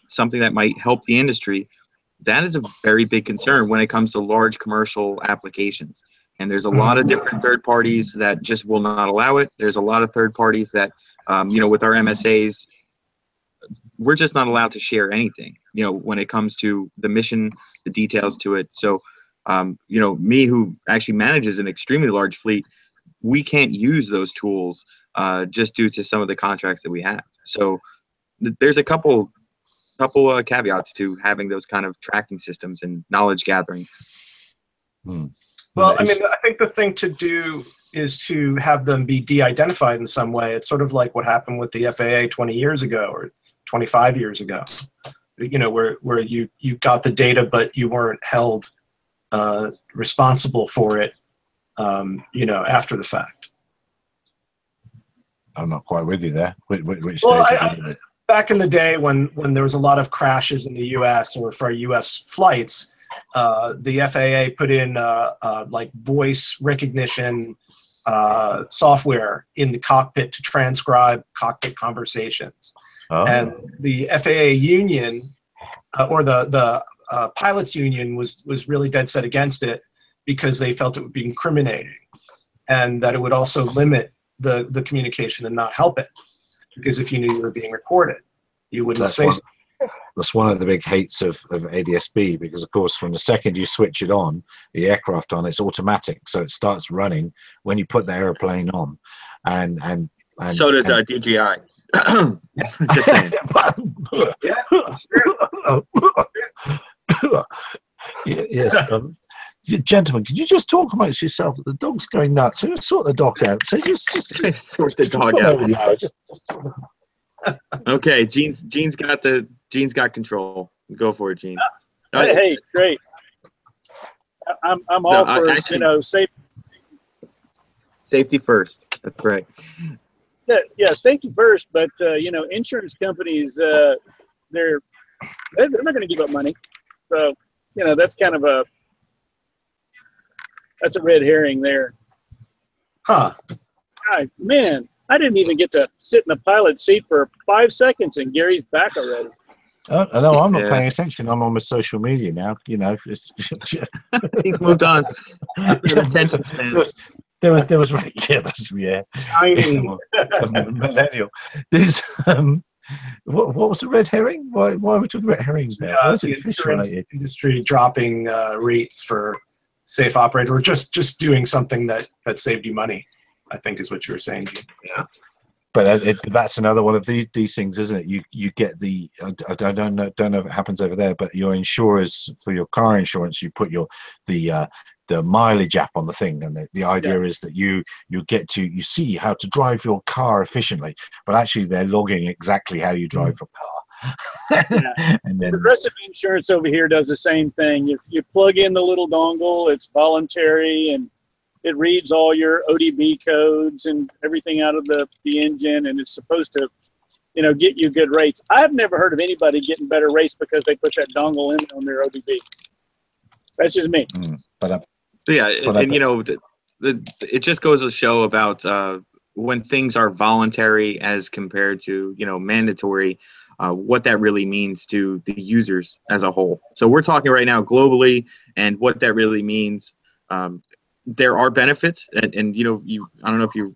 [SPEAKER 5] something that might help the industry, that is a very big concern when it comes to large commercial applications. And there's a lot of different third parties that just will not allow it. There's a lot of third parties that, with our MSAs, we're just not allowed to share anything, when it comes to the mission, the details to it. So, me who actually manages an extremely large fleet, we can't use those tools just due to some of the contracts that we have. So there's a couple caveats to having those kind of tracking systems and knowledge gathering.
[SPEAKER 4] Well, I mean, I think the thing to do is to have them be de-identified in some way. It's sort of like what happened with the FAA 20 years ago or 25 years ago, where you got the data, but you weren't held responsible for it, after the fact.
[SPEAKER 1] I'm not quite with you there. Which
[SPEAKER 4] back in the day when there was a lot of crashes in the U.S. or for U.S. flights, the FAA put in like voice recognition software in the cockpit to transcribe cockpit conversations. And the FAA union or the pilots union was really dead set against it because they felt it would be incriminating and that it would also limit the communication and not help it, because if you knew you were being recorded, you wouldn't say so.
[SPEAKER 1] That's one of the big hates of ADSB, because of course from the second you switch it on, the aircraft on, it's automatic, so it starts running when you put the airplane on, and
[SPEAKER 5] so does DJI. Just saying.
[SPEAKER 4] Yeah, that's true.
[SPEAKER 1] Yes. Gentlemen, could you just talk amongst yourself? The dog's going nuts. So sort the dog out. So just
[SPEAKER 5] sort the dog out. Okay, Gene's got control. Go for it, Gene.
[SPEAKER 7] Hey, great. I'm all for actually,
[SPEAKER 5] safety first. That's right.
[SPEAKER 7] Yeah, safety first. But insurance companies, they're not going to give up money. So that's kind of a red herring there.
[SPEAKER 4] Huh.
[SPEAKER 7] God, man, I didn't even get to sit in the pilot seat for 5 seconds, and Gary's back already.
[SPEAKER 1] I know. I'm not paying attention. I'm on my social media now.
[SPEAKER 5] He's moved on. Attention span.
[SPEAKER 1] There was millennial. There's what was the red herring? Why are we talking about herrings now?
[SPEAKER 4] Why is it fish related? Industry dropping rates for safe operator, or just doing something that saved you money. I think is what you were saying, Gene.
[SPEAKER 1] Yeah. But that's another one of these things, isn't it? You get the I don't know if it happens over there, but your insurers, for your car insurance, you put the mileage app on the thing, and the idea is that you see how to drive your car efficiently, but actually they're logging exactly how you drive your car. And then
[SPEAKER 7] Progressive Insurance over here does the same thing. If you plug in the little dongle, it's voluntary, and it reads all your ODB codes and everything out of the engine, and it's supposed to, get you good rates. I've never heard of anybody getting better rates because they put that dongle in on their ODB. That's just me.
[SPEAKER 5] It just goes to show about when things are voluntary as compared to mandatory, what that really means to the users as a whole. So we're talking right now globally, and what that really means. There are benefits, and I don't know if you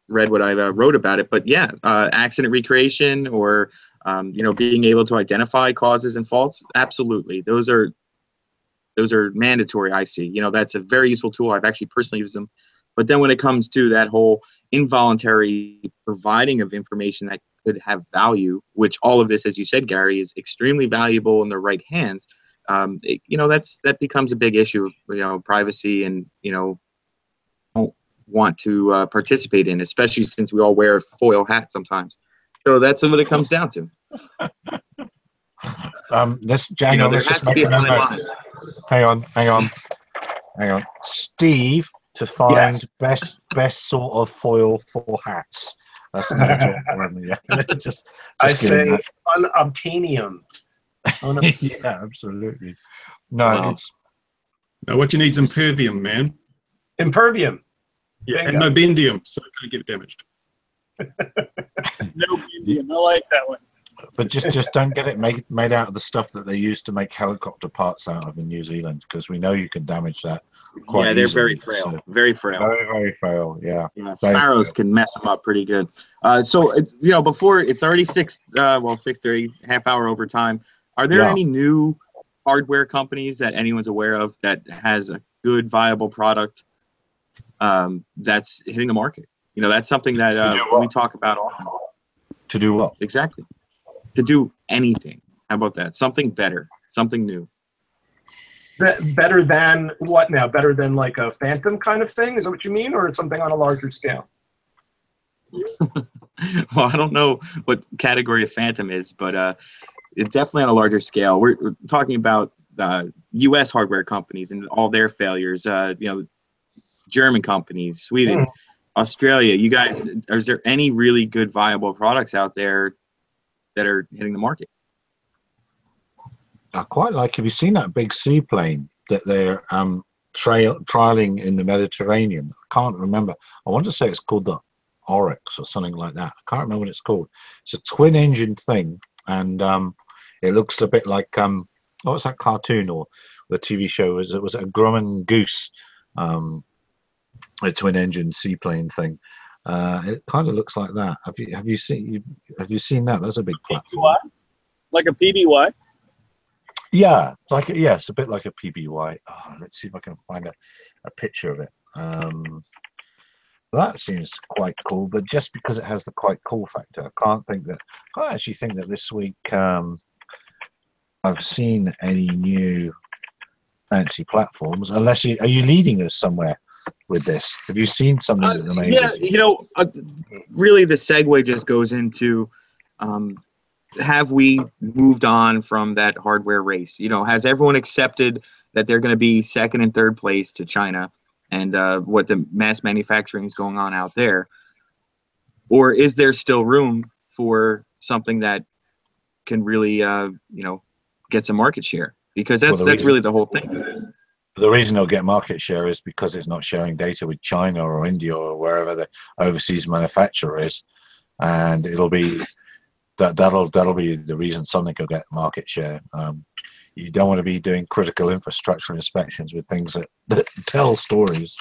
[SPEAKER 5] read what I wrote about it, but accident recreation or being able to identify causes and faults, absolutely. Those are mandatory. I see. That's a very useful tool. I've actually personally used them. But then when it comes to that whole involuntary providing of information that could have value, which all of this, as you said, Gary, is extremely valuable in the right hands. That becomes a big issue of privacy, and don't want to participate in, especially since we all wear a foil hat sometimes. So that's what it comes down to.
[SPEAKER 1] Let's just make a note. Hang on. Steve to find best sort of foil for hats. That's another talk for him. Yeah. just
[SPEAKER 4] I say unobtainium.
[SPEAKER 1] Yeah, absolutely. No,
[SPEAKER 6] No, what you need is impervium, man.
[SPEAKER 4] Impervium.
[SPEAKER 6] Yeah, and no bendium, so it can't get damaged.
[SPEAKER 7] No bendium. I like that one.
[SPEAKER 1] But just don't get it made out of the stuff that they used to make helicopter parts out of in New Zealand, because we know you can damage that quite
[SPEAKER 5] they're
[SPEAKER 1] easily.
[SPEAKER 5] very frail.
[SPEAKER 1] So,
[SPEAKER 5] very frail.
[SPEAKER 1] Very, very frail, yeah.
[SPEAKER 5] Sparrows can mess them up pretty good. So, before it's already 6:30, half hour over time. Are there any new hardware companies that anyone's aware of that has a good, viable product that's hitting the market? That's something that we talk about often.
[SPEAKER 1] To do what?
[SPEAKER 5] Exactly. To do anything. How about that? Something better, something new.
[SPEAKER 4] Better than what now? Better than like a Phantom kind of thing? Is that what you mean? Or something on a larger scale?
[SPEAKER 5] Well, I don't know what category of Phantom is, but it's definitely on a larger scale. We're talking about U.S. hardware companies and all their failures, German companies, Sweden, Australia. You guys, is there any really good, viable products out there that are hitting the market?
[SPEAKER 1] I quite like. Have you seen that big seaplane that they're trialing in the Mediterranean? I can't remember. I want to say it's called the Oryx or something like that. I can't remember what it's called. It's a twin-engine thing, and it looks a bit like what was that cartoon or the TV show? Was it a Grumman Goose, a twin-engine seaplane thing? It kind of looks like that. Have you seen that? That's a big platform.
[SPEAKER 7] PBY? Like a PBY?
[SPEAKER 1] Yeah, it's a bit like a PBY. Oh, let's see if I can find a picture of it. That seems quite cool, but just because it has the quite cool factor, I can't actually think that this week I've seen any new fancy platforms. Unless are you leading us somewhere with this? Have you seen something that amazing?
[SPEAKER 5] Really the segue just goes into have we moved on from that hardware race? Has everyone accepted that they're going to be second and third place to China and what the mass manufacturing is going on out there? Or is there still room for something that can really get some market share? Because that's really the whole thing.
[SPEAKER 1] The reason it'll get market share is because it's not sharing data with China or India or wherever the overseas manufacturer is, and it'll be that'll be the reason something will get market share. You don't want to be doing critical infrastructure inspections with things that tell stories.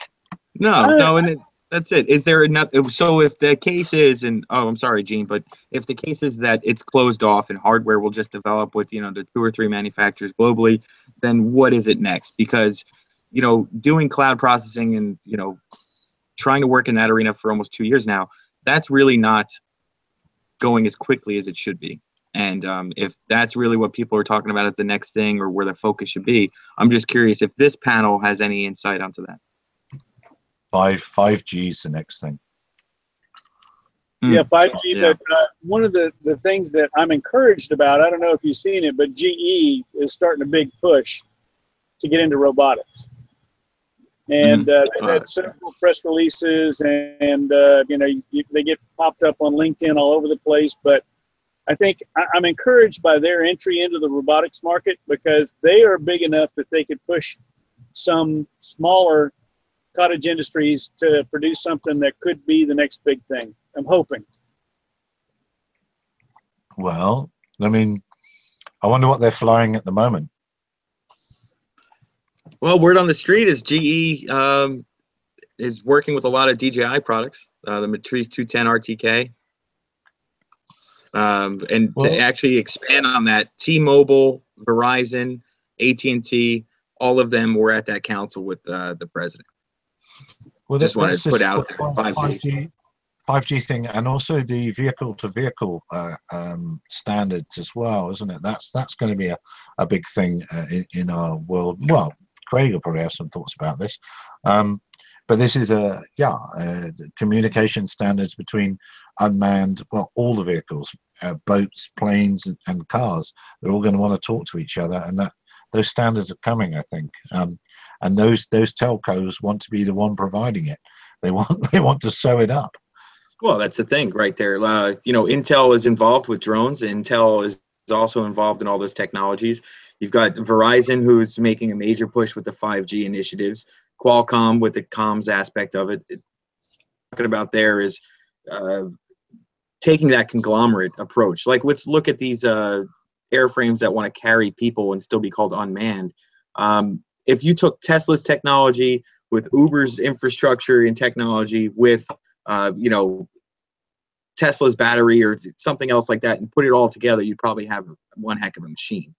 [SPEAKER 5] No, and that's it. Is there enough? So if the case is, I'm sorry, Gene, but if the case is that it's closed off and hardware will just develop with the 2 or 3 manufacturers globally, then what is it next? Because doing cloud processing and trying to work in that arena for almost 2 years now. That's really not going as quickly as it should be. And if that's really what people are talking about as the next thing or where the focus should be, I'm just curious if this panel has any insight onto that.
[SPEAKER 1] 5G is the next thing.
[SPEAKER 7] Yeah, 5G.
[SPEAKER 5] Yeah.
[SPEAKER 7] But one of the things that I'm encouraged about, I don't know if you've seen it, but GE is starting a big push to get into robotics. And they've had several press releases, and you know, they get popped up on LinkedIn all over the place. But I think I'm encouraged by their entry into the robotics market, because they are big enough that they could push some smaller cottage industries to produce something that could be the next big thing. I'm hoping.
[SPEAKER 1] Well, I mean, I wonder what they're flying at the moment.
[SPEAKER 5] Well, word on the street is GE is working with a lot of DJI products, the Matrice 210 RTK. And to actually expand on that, T-Mobile, Verizon, AT&T, all of them were at that council with the president.
[SPEAKER 1] Well,
[SPEAKER 5] just wanted to put out there
[SPEAKER 1] 5G thing, and also the vehicle-to-vehicle standards as well, isn't it? That's going to be a big thing in our world. Well, Craig will probably have some thoughts about this, but this is communication standards between unmanned, well, all the vehicles, boats, planes, and cars. They're all going to want to talk to each other, and those standards are coming, I think. And those telcos want to be the one providing it. They want to sew it up.
[SPEAKER 5] Well, that's the thing right there. You know, Intel is involved with drones. Intel is also involved in all those technologies. You've got Verizon, who's making a major push with the 5G initiatives. Qualcomm with the comms aspect of it. Talking about there is taking that conglomerate approach. Like, let's look at these airframes that want to carry people and still be called unmanned. If you took Tesla's technology with Uber's infrastructure and technology with you know, Tesla's battery or something else like that, and put it all together, you'd probably have one heck of a machine.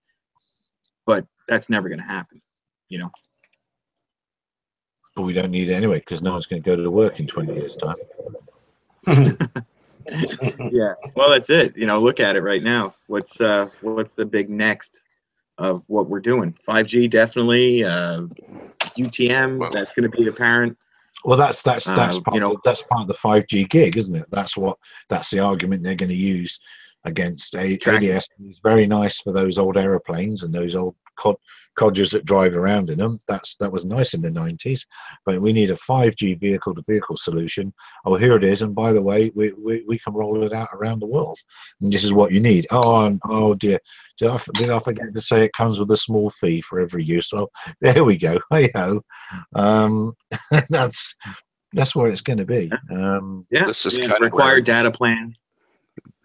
[SPEAKER 5] But that's never going to happen, you know.
[SPEAKER 1] But we don't need it anyway, because no one's going to go to work in 20 years' time.
[SPEAKER 5] Yeah, well, that's it. You know, look at it right now. What's the big next of what we're doing? 5G definitely. UTM, that's going to be apparent.
[SPEAKER 1] Well, that's part
[SPEAKER 5] you know,
[SPEAKER 1] that's part of the 5G gig, isn't it? That's the argument they're going to use against ADS. It's very nice for those old aeroplanes and those old codgers that drive around in them. That was nice in the 90s, but we need a 5G vehicle-to-vehicle solution. Oh, here it is, and by the way, we can roll it out around the world. And this is what you need. Oh dear, did I forget to say it comes with a small fee for every use? Well, there we go. Hey ho, that's where it's going to be.
[SPEAKER 5] Yeah,
[SPEAKER 2] this is kind of
[SPEAKER 5] required data plan.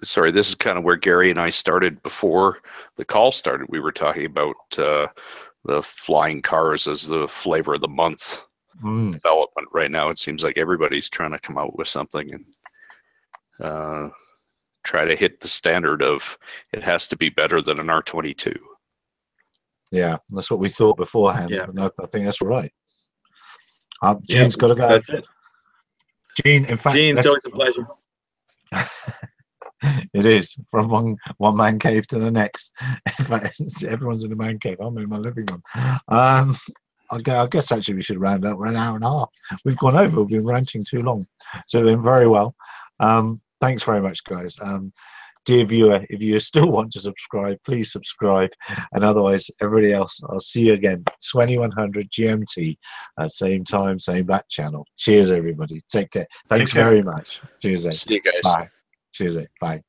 [SPEAKER 2] Sorry, this is kind of where Gary and I started before the call started. We were talking about the flying cars as the flavor of the month development right now. It seems like everybody's trying to come out with something and try to hit the standard of it has to be better than an R-22.
[SPEAKER 1] Yeah, that's what we thought beforehand.
[SPEAKER 5] Yeah.
[SPEAKER 1] And I think that's right. Gene's got to go.
[SPEAKER 5] That's it.
[SPEAKER 1] Gene, in fact,
[SPEAKER 5] Gene, it's always a pleasure.
[SPEAKER 1] It is, from one man cave to the next. In fact, everyone's in a man cave. I'm in my living room. I guess actually we should round up. We're an hour and a half. We've gone over. We've been ranting too long. So we're doing very well. Thanks very much, guys. Dear viewer, if you still want to subscribe, please subscribe. And otherwise, everybody else, I'll see you again. 2100 GMT, same time, same back channel. Cheers, everybody. Take care. Thanks very much. Cheers.
[SPEAKER 2] See you guys.
[SPEAKER 1] Bye. Cheers. Bye.